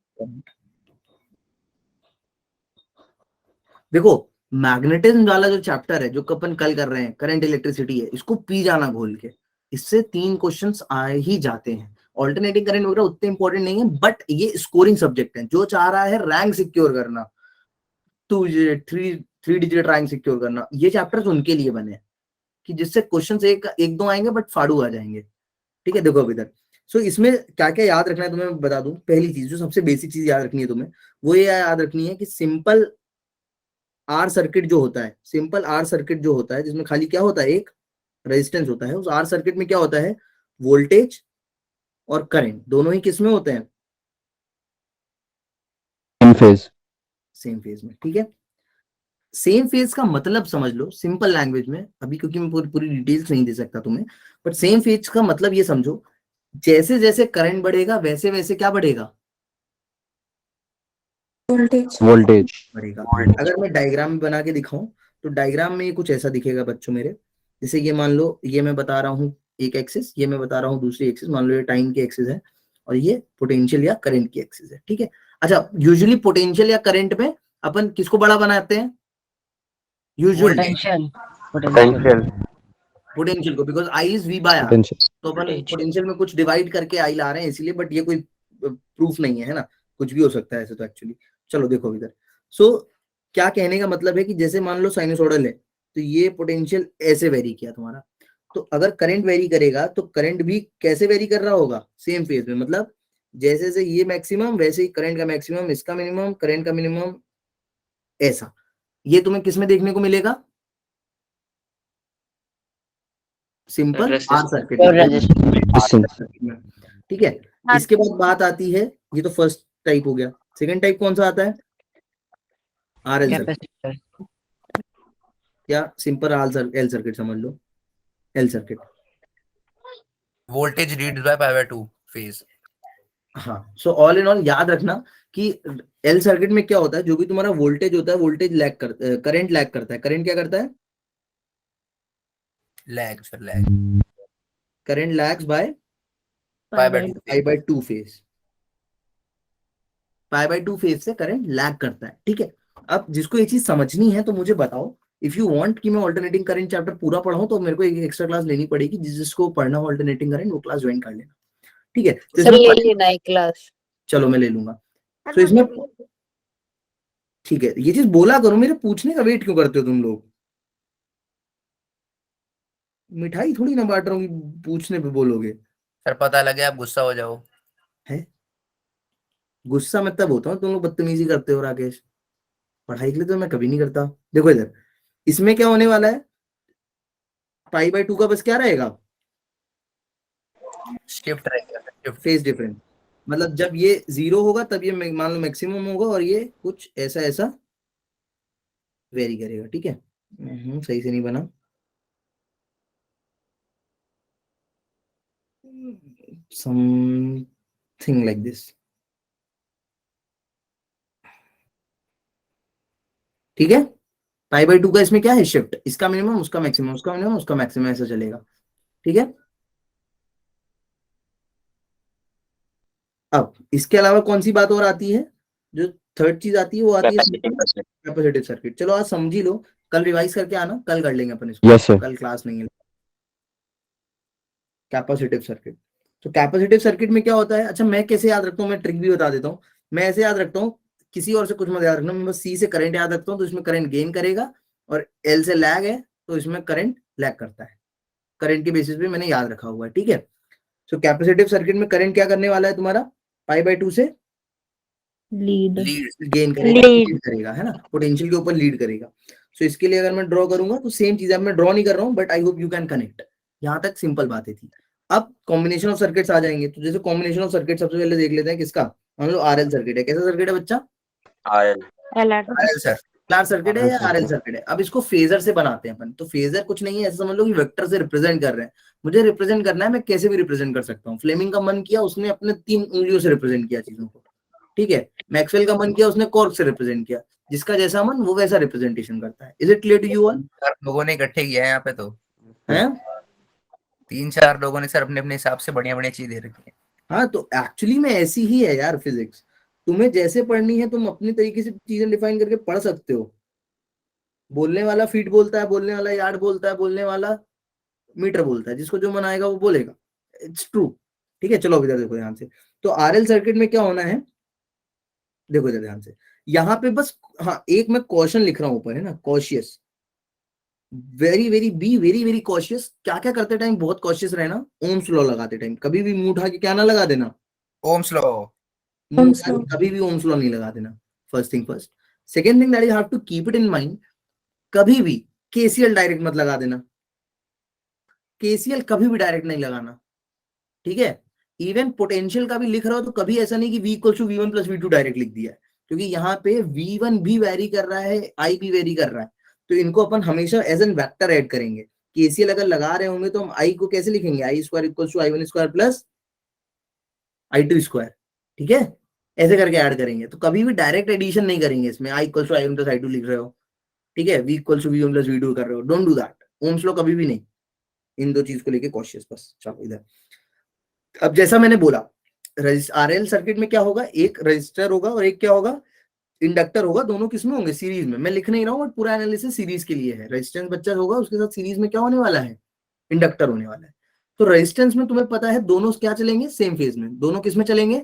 देखो मैग्नेटिज्म वाला जो चैप्टर है जो अपन कल कर रहे हैं, करंट इलेक्ट्रिसिटी है, इसको पी जाना घोल के, इससे 3 क्वेश्चंस आ ही जाते हैं। ऑल्टरनेटिंग करंट वगैरह उतने इंपॉर्टेंट नहीं है, बट ये स्कोरिंग सब्जेक्ट है। जो चाह रहा है रैंक सिक्योर करना, 3 डिजिट रैंक सिक्योर करना, ये चैप्टर्स उनके लिए बने हैं कि जिससे क्वेश्चंस एक दो आएंगे बट फाड़ू आ जाएंगे, ठीक है? देखो अब इधर, सो इसमें क्या क्या याद रखना है तुम्हें बता दूं। पहली चीज जो सबसे बेसिक चीज याद रखनी है तुम्हें, वो ये याद रखनी है कि सिंपल आर सर्किट जो होता है, सिंपल आर सर्किट जो होता है, जिसमें खाली क्या होता है, एक रेजिस्टेंस होता है, उस आर सर्किट में क्या होता है, वोल्टेज और करंट दोनों ही किस में होते हैं, सेम फेज में, ठीक है? सेम फेज का मतलब समझ लो सिंपल लैंग्वेज में, अभी क्योंकि मैं पूरी डिटेल्स नहीं दे सकता तुम्हें, बट सेम फेज का मतलब ये समझो, जैसे जैसे करंट बढ़ेगा वैसे वैसे क्या बढ़ेगा, वोल्टेज बढ़ेगा। अगर मैं डायग्राम में बना के दिखाऊं तो डायग्राम में ये कुछ ऐसा दिखेगा बच्चों मेरे, जैसे ये मान लो, ये मैं बता रहा हूँ एक एक्सिस, ये मैं बता रहा हूँ दूसरी एक्सिस, मान लो ये टाइम की एक्सिस है और ये पोटेंशियल या करंट की एक्सिस है, ठीक है? अच्छा, यूजुअली पोटेंशियल या करंट में अपन किसको बड़ा बनाते हैं? यूजुअली पोटेंशियल को, because I is V by R, तो अपन पोटेंशियल में कुछ डिवाइड करके आई ला रहे हैं इसीलिए, बट ये कोई प्रूफ नहीं है ना, कुछ भी हो सकता है ऐसे तो एक्चुअली। चलो देखो इधर, सो क्या कहने का मतलब है कि जैसे मान लो साइनसोइडल है, तो ये पोटेंशियल ऐसे वेरी किया तुम्हारा, तो अगर करंट वेरी करेगा तो करंट भी कैसे वेरी कर रहा होगा, सेम फेज में, मतलब जैसे जैसे ये मैक्सिमम वैसे ही करंट का मैक्सिमम, इसका मिनिमम, करंट का मिनिमम, ऐसा। ये तुम्हें किसमें देखने को मिलेगा? सिंपल आर सर्किट में, ठीक है? इसके बाद बात आती है, ये तो फर्स्ट टाइप हो गया, सेकंड टाइप कौन सा आता है? आर एल सर्किट, या सिंपल एल सर्किट समझ लो, L circuit. Voltage read by pi by 2 phase. हाँ, सो ऑल इन ऑल याद रखना कि एल सर्किट में क्या होता है, जो भी तुम्हारा वोल्टेज होता है, वोल्टेज लैग करता है, करंट लैग करता है। करंट क्या करता है? Lag, sir lag, current lags by pi by 2 pi by 2 phase, pi by 2 phase से करंट लैग करता है, ठीक है? अब जिसको ये चीज समझनी है तो मुझे बताओ, इफ यू वांट कि मैं ऑल्टरनेटिंग करंट चैप्टर पूरा पढ़ाऊं तो मेरे को एक एक्स्ट्रा क्लास लेनी पड़ेगी, जिसको पढ़ना हो ऑल्टरनेटिंग करंट वो क्लास ज्वाइन कर लेना, ठीक है? तो सर इसमें ले लेना एक क्लास। चलो मैं ले लूंगा, तो इसमें ठीक है, ये चीज बोला करो, मेरे पूछने का वेट क्यों करते हो तुम लोग? मिठाई थोड़ी ना बांट रहा हूँ कि पूछने पे बोलोगे। सर पता लगे आप गुस्सा हो जाओ। है गुस्सा मैं तब होता हूँ तुम लोग बदतमीजी करते हो राकेश, पढ़ाई के लिए तो मैं कभी नहीं करता। देखो इधर, इसमें क्या होने वाला है, पाई बाय 2 का बस क्या रहेगा, शिफ्ट रहेगा, शिफ्ट। फेज डिफरेंस, मतलब जब ये 0 होगा तब ये मान लो मैक्सिमम होगा और ये कुछ ऐसा ऐसा वेरी करेगा, ठीक है? सही से नहीं बना, समथिंग लाइक दिस, ठीक है? पाई बाय 2 का इसमें क्या है, शिफ्ट, इसका मिनिमम उसका मैक्सिमम, उसका मिनिमम उसका मैक्सिमम, ऐसा चलेगा, ठीक है? अब इसके अलावा कौन सी बात और आती है, जो थर्ड चीज आती है वो आती है कैपेसिटिव सर्किट। चलो आज समझ ही लो, कल रिवाइज करके आना, कल कर लेंगे अपन इसको। Yes, sir. कल क्लास नहीं है। कैपेसिटिव सर्किट, तो कैपेसिटिव सर्किट में क्या होता है, अच्छा मैं कैसे याद रखता हूँ, मैं ट्रिक भी बता देता हूँ। मैं ऐसे याद रखता हूँ किसी और से कुछ मत याद रखना, मैं बस सी से करंट याद रखता हूँ, तो इसमें करंट गेन करेगा, और एल से लैग है तो इसमें करंट लैग करता है। करंट के बेसिस पे मैंने याद रखा हुआ है, ठीक है। सो कैपेसिटिव सर्किट में करंट क्या करने वाला है तुम्हारा, π/2 से लीड गेन करेगा, Lead. लीड करेगा, है ना, पोटेंशियल के ऊपर लीड करेगा। सो इसके लिए अगर मैं ड्रॉ करूंगा तो सेम चीज है, मैं ड्रॉ नहीं कर रहा हूँ, but I hope you can connect. यहाँ तक सिंपल बातें थी। अब कॉम्बिनेशन ऑफ सर्किट्स आ जाएंगे। तो जैसे कॉम्बिनेशन ऑफ सर्किट सबसे पहले देख लेते हैं किसका, मान लो आरएल सर्किट है। कैसा सर्किट है बच्चा, आरएल आरएल सर, क्लार सर्किट है या आरएल सर्किट है। अब इसको फेजर से बनाते हैं अपन। तो फेजर कुछ नहीं है, ऐसा समझ लो कि वेक्टर से रिप्रेजेंट कर रहे हैं। मुझे रिप्रेजेंट करना है, मैं कैसे भी रिप्रेजेंट कर सकता हूँ। फ्लेमिंग का मन किया, उसने अपने 3 उंगलियों से रिप्रेजेंट किया चीजों को, ठीक है। मैक्सवेल का मन किया, उसने कॉर्क से रिप्रेजेंट किया। जिसका जैसा मन वो वैसा रिप्रेजेंटेशन करता है। Is it clear to you all? लोगों ने इकट्ठे किया है यहाँ पे, तो है 3-4 लोगों ने सर अपने अपने हिसाब से बढ़िया बढ़िया चीज दे रखी है। हाँ, तो एक्चुअली में ऐसी ही है यार फिजिक्स। तुम्हें जैसे पढ़नी है तुम अपने तरीके से चीजें डिफाइन करके पढ़ सकते हो। बोलने वाला फीट बोलता है, बोलने वाला यार्ड बोलता है, बोलने वाला मीटर बोलता है। जिसको जो मन आएगा वो बोलेगा, इट्स ट्रू, ठीक है। चलो इधर देखो ध्यान से। तो आरएल सर्किट में क्या होना है, देखो इधर ध्यान से। यहाँ पे बस हाँ एक मैं क्वेश्चन लिख रहा हूँ ऊपर, है ना, cautious, very very be very very cautious. क्या क्या करते टाइम बहुत कॉशियस रहना। ओम्स लॉ लगाते टाइम कभी भी मुंह उठा के क्या ना लगा देना, ओम्स लॉ, कभी भी ओम्स लॉ नहीं लगा देना। First thing first. Second thing that you have to keep it in mind, कभी भी केसीएल डायरेक्ट मत लगा देना। केसीएल कभी भी डायरेक्ट नहीं लगाना, ठीक है। इवन पोटेंशियल का भी लिख रहा हो तो कभी ऐसा नहीं कि V = V1 + V2 डायरेक्ट लिख दिया है, क्योंकि यहाँ पे V1 भी वेरी कर रहा है, I भी वेरी कर रहा है। तो इनको अपन हमेशा एज एन वेक्टर ऐड करेंगे। केसीएल अगर लगा रहे होंगे तो हम I को कैसे लिखेंगे, I² = I1² + I2², ठीक है। ऐसे करके ऐड करेंगे। तो कभी भी डायरेक्ट एडिशन नहीं करेंगे इसमें। I = I1 + I2 लिख रहे हो, ठीक है, V = V1 + V2 कर रहे हो, don't do that. Ohm's law कभी भी नहीं। इन दो चीज को लेके कॉशियस बस। चलो इधर। अब जैसा मैंने बोला, आरएल सर्किट में क्या होगा, एक रजिस्टर होगा और एक क्या होगा, इंडक्टर होगा। दोनों किसमें होंगे, सीरीज में। मैं लिख नहीं रहा हूँ, बट पूरा एनालिसिस सीरीज के लिए है। रेजिस्टेंस बच्चा होगा, उसके साथ सीरीज में क्या होने वाला है, इंडक्टर होने वाला है। तो रेजिस्टेंस में तुम्हें पता है दोनों क्या चलेंगे, सेम फेज में। दोनों किस में चलेंगे,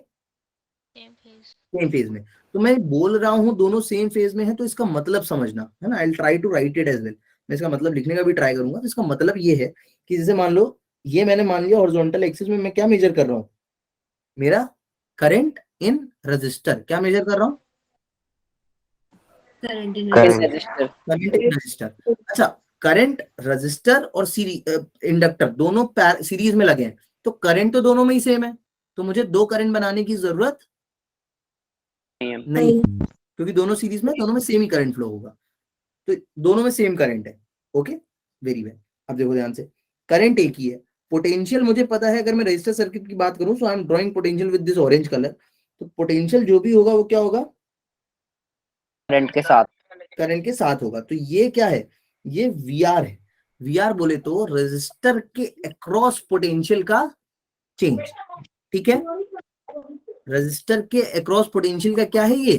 सेम फेज में। तो मैं बोल रहा हूँ दोनों सेम फेज में है, तो इसका मतलब समझना है ना। I will try to write it as well. मैं इसका मतलब लिखने का भी ट्राई करूंगा। तो इसका मतलब ये है कि जैसे मान लो ये मैंने मान लिया हॉरिजॉन्टल एक्सिस में मैं क्या मेजर कर रहा हूँ, मेरा करंट इन रजिस्टर। क्या मेजर कर रहा हूँ, current in register. Current in register. अच्छा, करंट रजिस्टर और इंडक्टर दोनों सीरीज में लगे हैं, तो करंट तो दोनों में ही सेम है। तो मुझे 2 करंट बनाने की जरूरत नहीं, क्योंकि दोनों सीरीज में, दोनों में सेम ही करंट फ्लो होगा। तो दोनों में सेम करंट है। Okay, very well. अब देखो ध्यान से, करंट एक ही है, पोटेंशियल मुझे पता है। अगर मैं रजिस्टर सर्किट की बात करूं, so I am drawing potential with this orange colour. तो पोटेंशियल जो भी होगा वो क्या होगा, करंट के साथ, करंट के साथ होगा। तो ये क्या है, ये VR है। VR बोले तो रजिस्टर के अक्रॉस पोटेंशियल का चेंज, ठीक है। रजिस्टर के अक्रॉस पोटेंशियल का क्या है ये,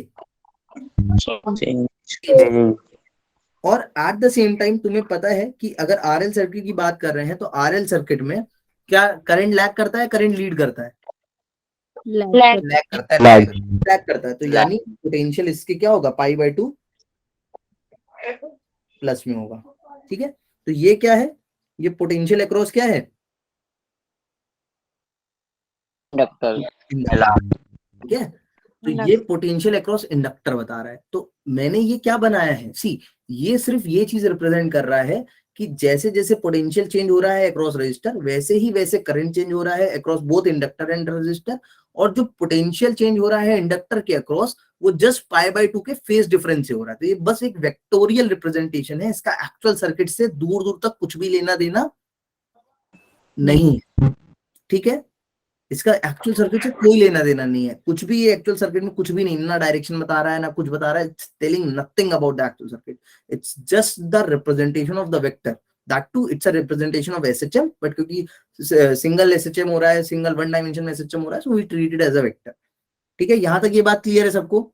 और एट द सेम टाइम तुम्हें पता है कि अगर आरएल सर्किट की बात कर रहे हैं तो आरएल सर्किट में क्या करंट लैग करता है, करंट लीड करता है, लैग करता है, लैग करता है। तो यानी पोटेंशियल इसके क्या होगा, π/2 प्लस में होगा, ठीक है। तो ये क्या है, ये पोटेंशियल अक्रॉस क्या है, इंडक्टर। ठीक है। तो ये पोटेंशियल अक्रॉस इंडक्टर बता रहा है। तो मैंने ये क्या बनाया है, सी ये सिर्फ ये चीज रिप्रेजेंट कर रहा है कि जैसे जैसे पोटेंशियल चेंज हो रहा है अक्रॉस रजिस्टर, वैसे ही वैसे करंट चेंज हो रहा है across both inductor and register. और जो पोटेंशियल चेंज हो रहा है इंडक्टर के अक्रॉस, वो जस्ट π/2 के फेज डिफरेंस से हो रहा है। तो ये बस एक वेक्टोरियल रिप्रेजेंटेशन है, इसका एक्चुअल सर्किट से दूर दूर तक कुछ भी लेना देना नहीं, ठीक है। इसका एक्चुअल सर्किट से कोई लेना देना नहीं है, कुछ भी। ये एक्चुअल सर्किट में कुछ भी नहीं, ना डायरेक्शन बता रहा है ना कुछ बता रहा है। It's telling nothing about the actual circuit, it's just the representation of the vector. That too it's a representation of SHM, but क्योंकि सिंगल SHM हो रहा है, सिंगल 1 डायमेंशन में SHM हो रहा है, so we treat it as a vector, ठीक है। यहां तक ये बात क्लियर है सबको।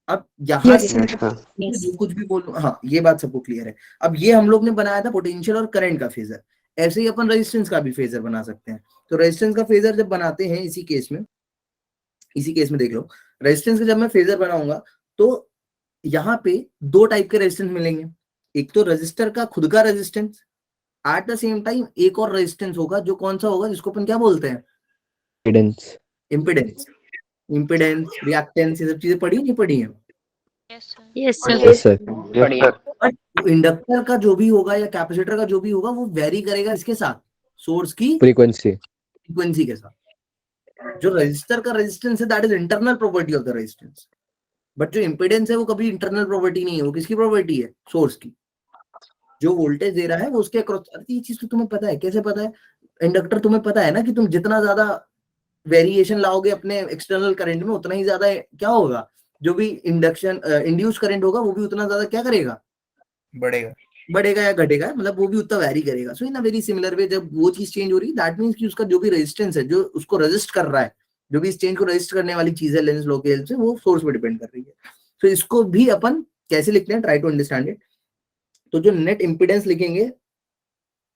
अब यहाँ जो कुछ भी बोलूं, हाँ ये बात सबको क्लियर है। अब ये हम लोग ने बनाया था पोटेंशियल और करंट का फेजर, ऐसे ही अपन रेजिस्टेंस का भी फेजर बना सकते हैं। तो रेजिस्टेंस का फेजर जब बनाते हैं इसी केस में देख लो, रेजिस्टेंस का जब मैं फेजर बनाऊंगा तो यहाँ पे दो टाइप के रेजिस्टेंस मिलेंगे, एक तो रजिस्टर का खुद का resistance, at the same time एक और रेजिस्टेंस होगा जो कौन सा होगा, जिसको अपन क्या बोलते हैं, इम्पीडेंस। इम्पीडेंस। इम्पीडेंस, रिएक्टेंस, ये सब चीजें पढ़ी नहीं पढ़ी हैं? Yes yes sir. बढ़िया। बट इंडक्टर का जो भी होगा या कैपेसिटर का जो भी होगा वो वेरी करेगा इसके साथ, सोर्स की फ्रीक्वेंसी। फ्रीक्वेंसी के साथ। जो रजिस्टर का रेजिस्टेंस है that is internal property of the resistance, but जो इम्पीडेंस है वो कभी इंटरनल प्रॉपर्टी नहीं है, वो किसकी प्रॉपर्टी है, सोर्स की। जो वोल्टेज दे रहा है वो उसके अक्रॉस। ये चीज तो तुम्हें पता है, कैसे पता है, इंडक्टर तुम्हें पता है ना कि तुम जितना ज्यादा वेरिएशन लाओगे अपने एक्सटर्नल करंट में उतना ही ज्यादा क्या होगा, जो भी इंडक्शन इंड्यूस करंट होगा वो भी उतना ज्यादा क्या करेगा, बढ़ेगा या घटेगा, मतलब वो भी उतना वैरी करेगा। सो इन अ वेरी सिमिलर वे जब वो चीज चेंज हो रही है दैट मींस कि उसका जो भी रेजिस्टेंस है, जो उसको रेजिस्ट कर रहा है, जो भी इस चेंज को रेजिस्ट करने वाली चीज है लेंस लॉ के हेल्प से, वो सोर्स पे डिपेंड कर रही है। तो इसको भी अपन कैसे लिखते हैं, ट्राई टू अंडरस्टैंड इट। तो जो नेट इंपीडेंस लिखेंगे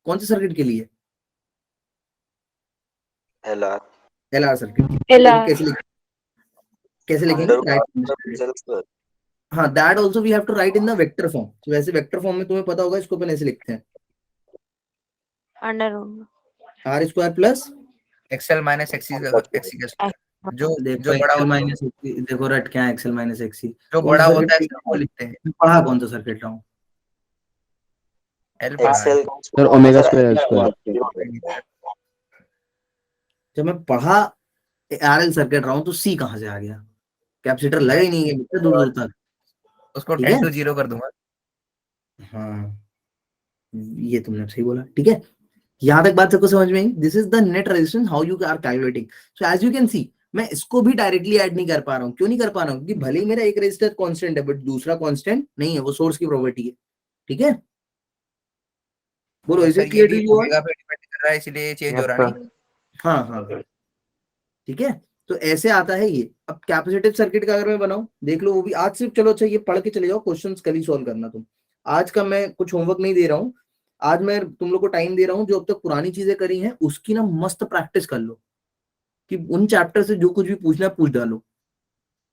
कौन से सर्किट के लिए, एलआर सर्किट के लिए। कैसे लिखेंगे, हाँ that also we have to write in the vector form. तो वैसे वेक्टर फॉर्म में तुम्हें पता होगा, इसको अपन ऐसे लिखते हैं, R square plus XL minus XC जो देखो बड़ा एक्सएल होता है, माइनस एक्सी, देखो रट क्या है एक्सएल माइनस एक्सी, जो कौन बड़ा सा होता है सर्किट वो लिखते हैं। पढ़ा, कौन सा सर्किट रहा हूँ, एल पढ़ा है। Sir omega square L square. जब मैं पढ़ा आरएल सर्किट रहा हूँ तो सी कहाँ से आ गया, कैपेसिटर लगा ही नहीं है इतने दूर दूर तक, उसको ठीक है? 10 to 0 कर दूंगा। हाँ ये तुमने सही बोला, ठीक है। यहाँ तक बात सबको समझ में आई। This is the net resistance how you are calculating. So as you can see मैं इसको भी डायरेक्टली ऐड नहीं कर पा रहा हूँ। क्यों नहीं कर पा रहा हूँ, क्योंकि भले ही मेरा एक रेजिस्टर कांस्टेंट है बट दूसरा कांस्टेंट नहीं है, वो सोर्स की प्रॉपर्टी है, ठीक है। बोलो, इज सर इट ये क्लियर टू भी यू ऑल? ओमेगा पे डिपेंड कर रहा है इसलिए चेंज हो रहा नहीं। हाँ हाँ ठीक है। तो ऐसे आता है ये। अब कैपेसिटिव सर्किट का अगर मैं बनाऊं, देख लो वो भी आज सिर्फ, चलो अच्छा ये पढ़ के चले जाओ, क्वेश्चंस कल ही सॉल्व करना तुम। आज का मैं कुछ होमवर्क नहीं दे रहा हूँ, आज मैं तुम लोग को टाइम दे रहा हूँ, जो अब तक पुरानी चीजें करी हैं उसकी ना मस्त प्रैक्टिस कर लो, कि उन चैप्टर से जो कुछ भी पूछना है पूछ डालो,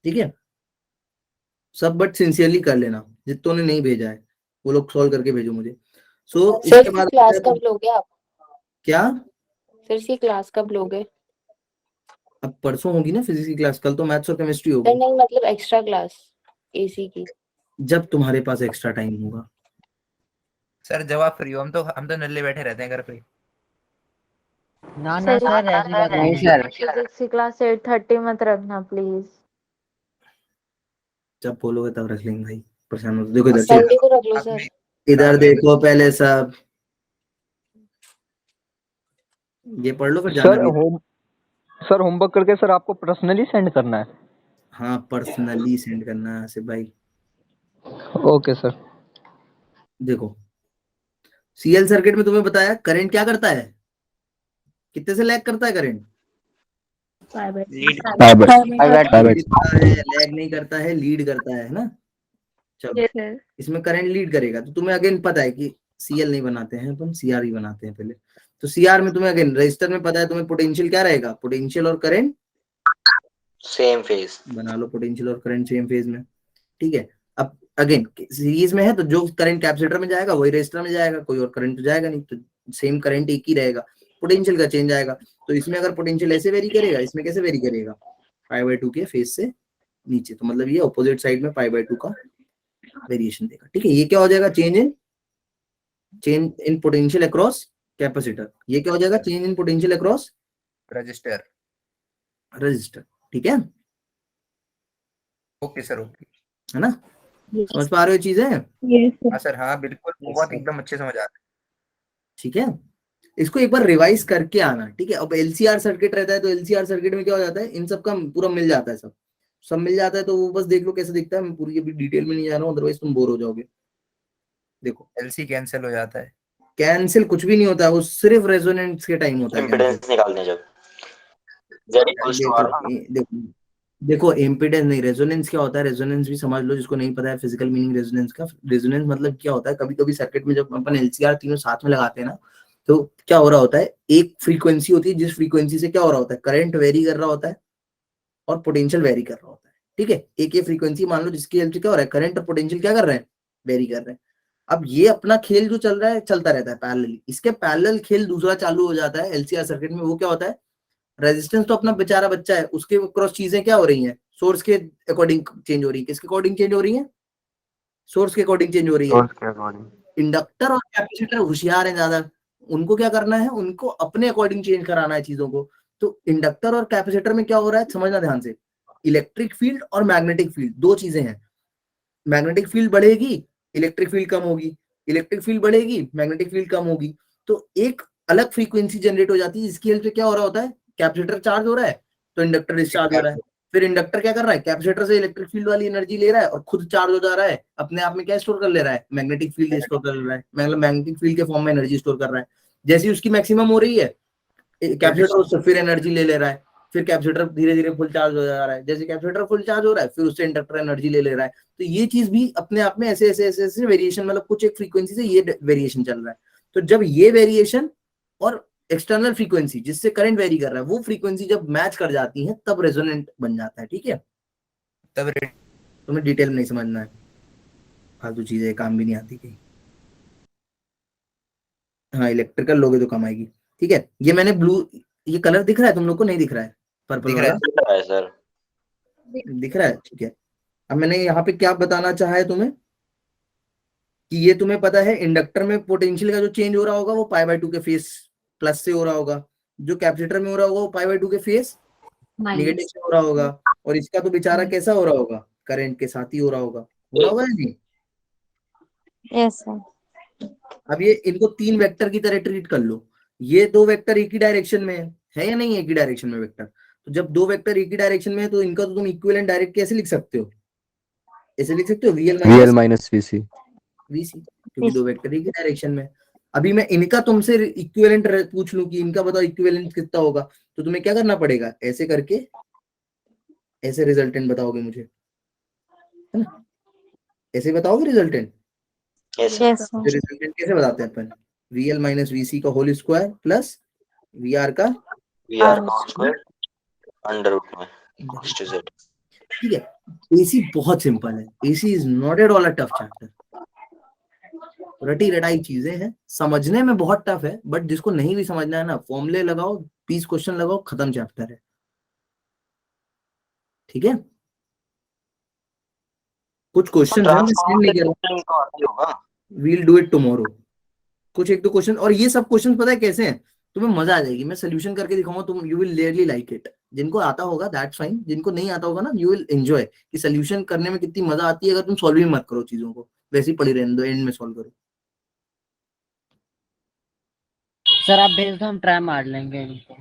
ठीक है सब, बट सिंसियरली कर लेना। जितनों ने नहीं भेजा है वो लोग सॉल्व करके भेजो मुझे। सो इसके बाद क्लास कब लोगे आप? क्या, फिर से क्लास कब लोगे? अब परसों होगी ना फिजिक्स की क्लास, कल तो मैथ्स और केमिस्ट्री होगी। नहीं मतलब एक्स्ट्रा क्लास एसी की। जब तुम्हारे पास एक्स्ट्रा टाइम होगा। सर जब आप फ्री हो, हम तो नल्ले बैठे रहते हैं घर पे। ना ना सर ऐसी बात नहीं सर। फिजिक्स की क्लास 8:30 मत रखना प्लीज। जब बोलोगे तब रख लेंगे भाई, परेशान मत। देखो इधर संडे को रख लो सर। इधर देखो पहले सब, ये पढ़ लो फिर जाना भी। सर होमवर्क करके सर आपको पर्सनली सेंड करना है? हाँ पर्सनली सेंड करना है आसिफ भाई। Okay sir. देखो सीएल सर्किट में तुम्हें बताया करंट क्या करता है, कितने से लैग करता है करंट, लैग नहीं करता है, लीड करता है ना। चलो इसमें करंट लीड करेगा, तो तुम्हें अगेन पता है कि सीएल नहीं बनाते हैं अपन, सीआर ही बनाते हैं पहले। तो सीआर में तुम्हें अगेन रजिस्टर में पता है, तुम्हें पोटेंशियल क्या रहेगा, पोटेंशियल और करंट सेम फेज, बना लो, पोटेंशियल और करंट सेम फेज में, ठीक है। अब अगेन सीरीज में है तो जो करंट कैपेसिटर में जाएगा वही रजिस्टर में जाएगा, कोई और करंट तो जाएगा नहीं, तो सेम करंट एक ही रहेगा, पोटेंशियल का चेंज आएगा। तो इसमें अगर पोटेंशियल ऐसे वेरी करेगा, इसमें कैसे वेरी करेगा, π/2 के फेज से नीचे, तो मतलब ये ऑपोजिट साइड में π/2 का वेरिएशन देगा, ठीक है। ये क्या हो जाएगा, change in potential across capacitor. ये क्या हो जाएगा, change in potential across register. ठीक है। ओके सर, ओके है ना, समझ पा रहे हो चीजें? हाँ सर, हाँ बिल्कुल, बहुत एकदम अच्छे समझ आ रहा है। ठीक है, इसको एक बार रिवाइज करके आना, ठीक है। अब एलसीआर सर्किट रहता है तो एलसीआर सर्किट में क्या हो जाता है, इन सब का पूरा मिल जाता है, सब मिल जाता है, तो वो बस देख लो कैसे दिखता है। मैं पूरी अभी डिटेल में नहीं जा रहा हूँ, अदरवाइज तुम बोर हो जाओगे। देखो एलसी कैंसिल हो जाता है, कैंसिल कुछ भी नहीं होता है, वो सिर्फ रेजोनेंस के टाइम होता है। इम्पीडेंस निकालने जब देखो इम्पीडेंस नहीं, रेजोनेंस क्या होता है, रेजोनेंस भी समझ लो जिसको नहीं पता है फिजिकल मीनिंग रेजोनेंस का। रेजोनेंस मतलब क्या होता है, कभी कभी सर्किट में जब अपन एलसीआर तीनों साथ में लगाते हैं ना, तो क्या हो रहा होता है, एक फ्रीक्वेंसी होती है जिस फ्रीक्वेंसी से क्या हो रहा होता है, करंट वेरी कर रहा होता है और पोटेंशियल वेरी कर रहा होता है, ठीक है, एक ये फ्रीक्वेंसी मान लो जिसकी हेल्प से क्या हो रहा है, करंट और पोटेंशियल क्या कर रहे हैं, वेरी कर रहे हैं। अब ये अपना खेल जो चल रहा है चलता रहता है पैरेलली, इसके पैरेलल खेल दूसरा चालू हो जाता है एलसीआर सर्किट में। वो क्या होता है, रेजिस्टेंस तो अपना बेचारा बच्चा है, उसके क्रॉस चीजें क्या हो रही हैं, सोर्स के अकॉर्डिंग चेंज हो रही है। किसके अकॉर्डिंग चेंज हो रही है, सोर्स के अकॉर्डिंग चेंज हो रही है। इंडक्टर और कैपेसिटर होशियार है ज्यादा, उनको क्या करना है, उनको अपने अकॉर्डिंग चेंज कराना है चीजों को। तो इंडक्टर और कैपेसिटर में क्या हो रहा है, समझना ध्यान से, इलेक्ट्रिक फील्ड और मैग्नेटिक फील्ड दो चीजें हैं। मैग्नेटिक फील्ड बढ़ेगी, इलेक्ट्रिक फील्ड कम होगी, इलेक्ट्रिक फील्ड बढ़ेगी, मैग्नेटिक फील्ड कम होगी। तो एक अलग फ्रीक्वेंसी जनरेट हो जाती है जिसकी हेल्प से क्या हो रहा होता है, कैपेसिटर चार्ज हो रहा है तो इंडक्टर डिस्चार्ज हो रहा है। फिर इंडक्टर क्या कर रहा है, कैपेसिटर से इलेक्ट्रिक फील्ड वाली एनर्जी ले रहा है और खुद चार्ज हो जा रहा है, अपने आप में क्या स्टोर कर ले रहा है, मैग्नेटिक फील्ड स्टोर कर ले रहा है, मतलब मैग्नेटिक फील्ड के फॉर्म में एनर्जी स्टोर कर रहा है। जैसे ही उसकी मैक्सिमम हो रही है, कैपेसिटर उससे फिर एनर्जी ले रहा है, फिर कैपेसिटर धीरे धीरे फुल चार्ज हो जा रहा है। जैसे कैपेसिटर फुल चार्ज हो रहा है, फिर उससे इंडक्टर एनर्जी ले रहा है। तो ये चीज भी अपने आप में ऐसे ऐसे ऐसे ऐसे वेरिएशन, मतलब कुछ एक फ्रीक्वेंसी से ये वेरिएशन चल रहा है। तो जब ये वेरिएशन और एक्सटर्नल फ्रीक्वेंसी जिससे करंट वेरी कर रहा है, वो फ्रीक्वेंसी जब मैच कर जाती है तब रेजोनेंट बन जाता है। ठीक है, तब तुम्हें डिटेल में नहीं समझना है, फालतू चीजें काम भी नहीं आती कहीं। हाँ, इलेक्ट्रिकल लोगे तो कम आएगी। ठीक है, ये मैंने ब्लू, ये कलर दिख रहा है तुम लोग को, नहीं दिख रहा है, पर्पल दिख रहा वाला है सर, दिख रहा है। ठीक है, अब मैंने यहाँ पे क्या बताना चाहा है तुम्हें, कि ये तुम्हें पता है इंडक्टर में पोटेंशियल का जो चेंज हो रहा होगा वो π/2 के फेस प्लस से हो रहा होगा, जो कैपेसिटर में हो रहा होगा वो π/2 के फेस नेगेटिव से हो रहा होगा, और इसका तो बेचारा कैसा हो रहा होगा, करंट के साथ ही हो रहा होगा या नहीं। Yes sir. अब ये इनको तीन वेक्टर की तरह ट्रीट कर लो, ये दो वेक्टर एक ही डायरेक्शन में है या नहीं, एक ही डायरेक्शन में वेक्टर। तो जब दो वेक्टर एक ही डायरेक्शन में है तो इनका तो तुम इक्विवेलेंट डायरेक्ट कैसे लिख सकते हो, ऐसे लिख सकते हो, VL माइनस VC, क्योंकि दो वेक्टर एक ही डायरेक्शन में। अभी मैं इनका तुमसे इक्विवेलेंट पूछ लूं कि इनका बताओ इक्विवेलेंट कितना होगा, तो तुम्हें क्या करना पड़ेगा, ऐसे करके ऐसे रिजल्टेंट बताओगे मुझे, है ना, ऐसे बताओगे रिजल्टेंट। रिजल्टेंट कैसे बताते हैं अपन, VL माइनस VC का होल स्क्वायर प्लस VR का स्क्वायर अंडर रूट में z। ठीक है, AC बहुत सिंपल है, AC is not at all a tough chapter, रटी रटाई चीजें हैं, समझने में बहुत टफ है, बट जिसको नहीं भी समझना है ना, फॉर्मूले लगाओ, 20 क्वेश्चन लगाओ, खत्म चैप्टर है। ठीक है, कुछ क्वेश्चन है मैं सेंड नहीं कर रहा, वील डू इट टुमारो, कुछ एक दो क्वेश्चन, और ये सब क्वेश्चन पता है कैसे हैं, तुम्हें मजा आ जाएगी, मैं सोल्यूशन करके दिखाऊंगा, तुम you will really like it. जिनको आता होगा दैट्स फाइन, जिनको नहीं आता होगा ना, यू विल एंजॉय कि सोल्यूशन करने में कितनी मजा आती है। अगर तुम सॉल्व ही मत करो चीजों को, वैसे ही पड़ी रहने दो, एंड में सॉल्व करो। सर आप भेज दो, हम ट्राई मार लेंगे इनको।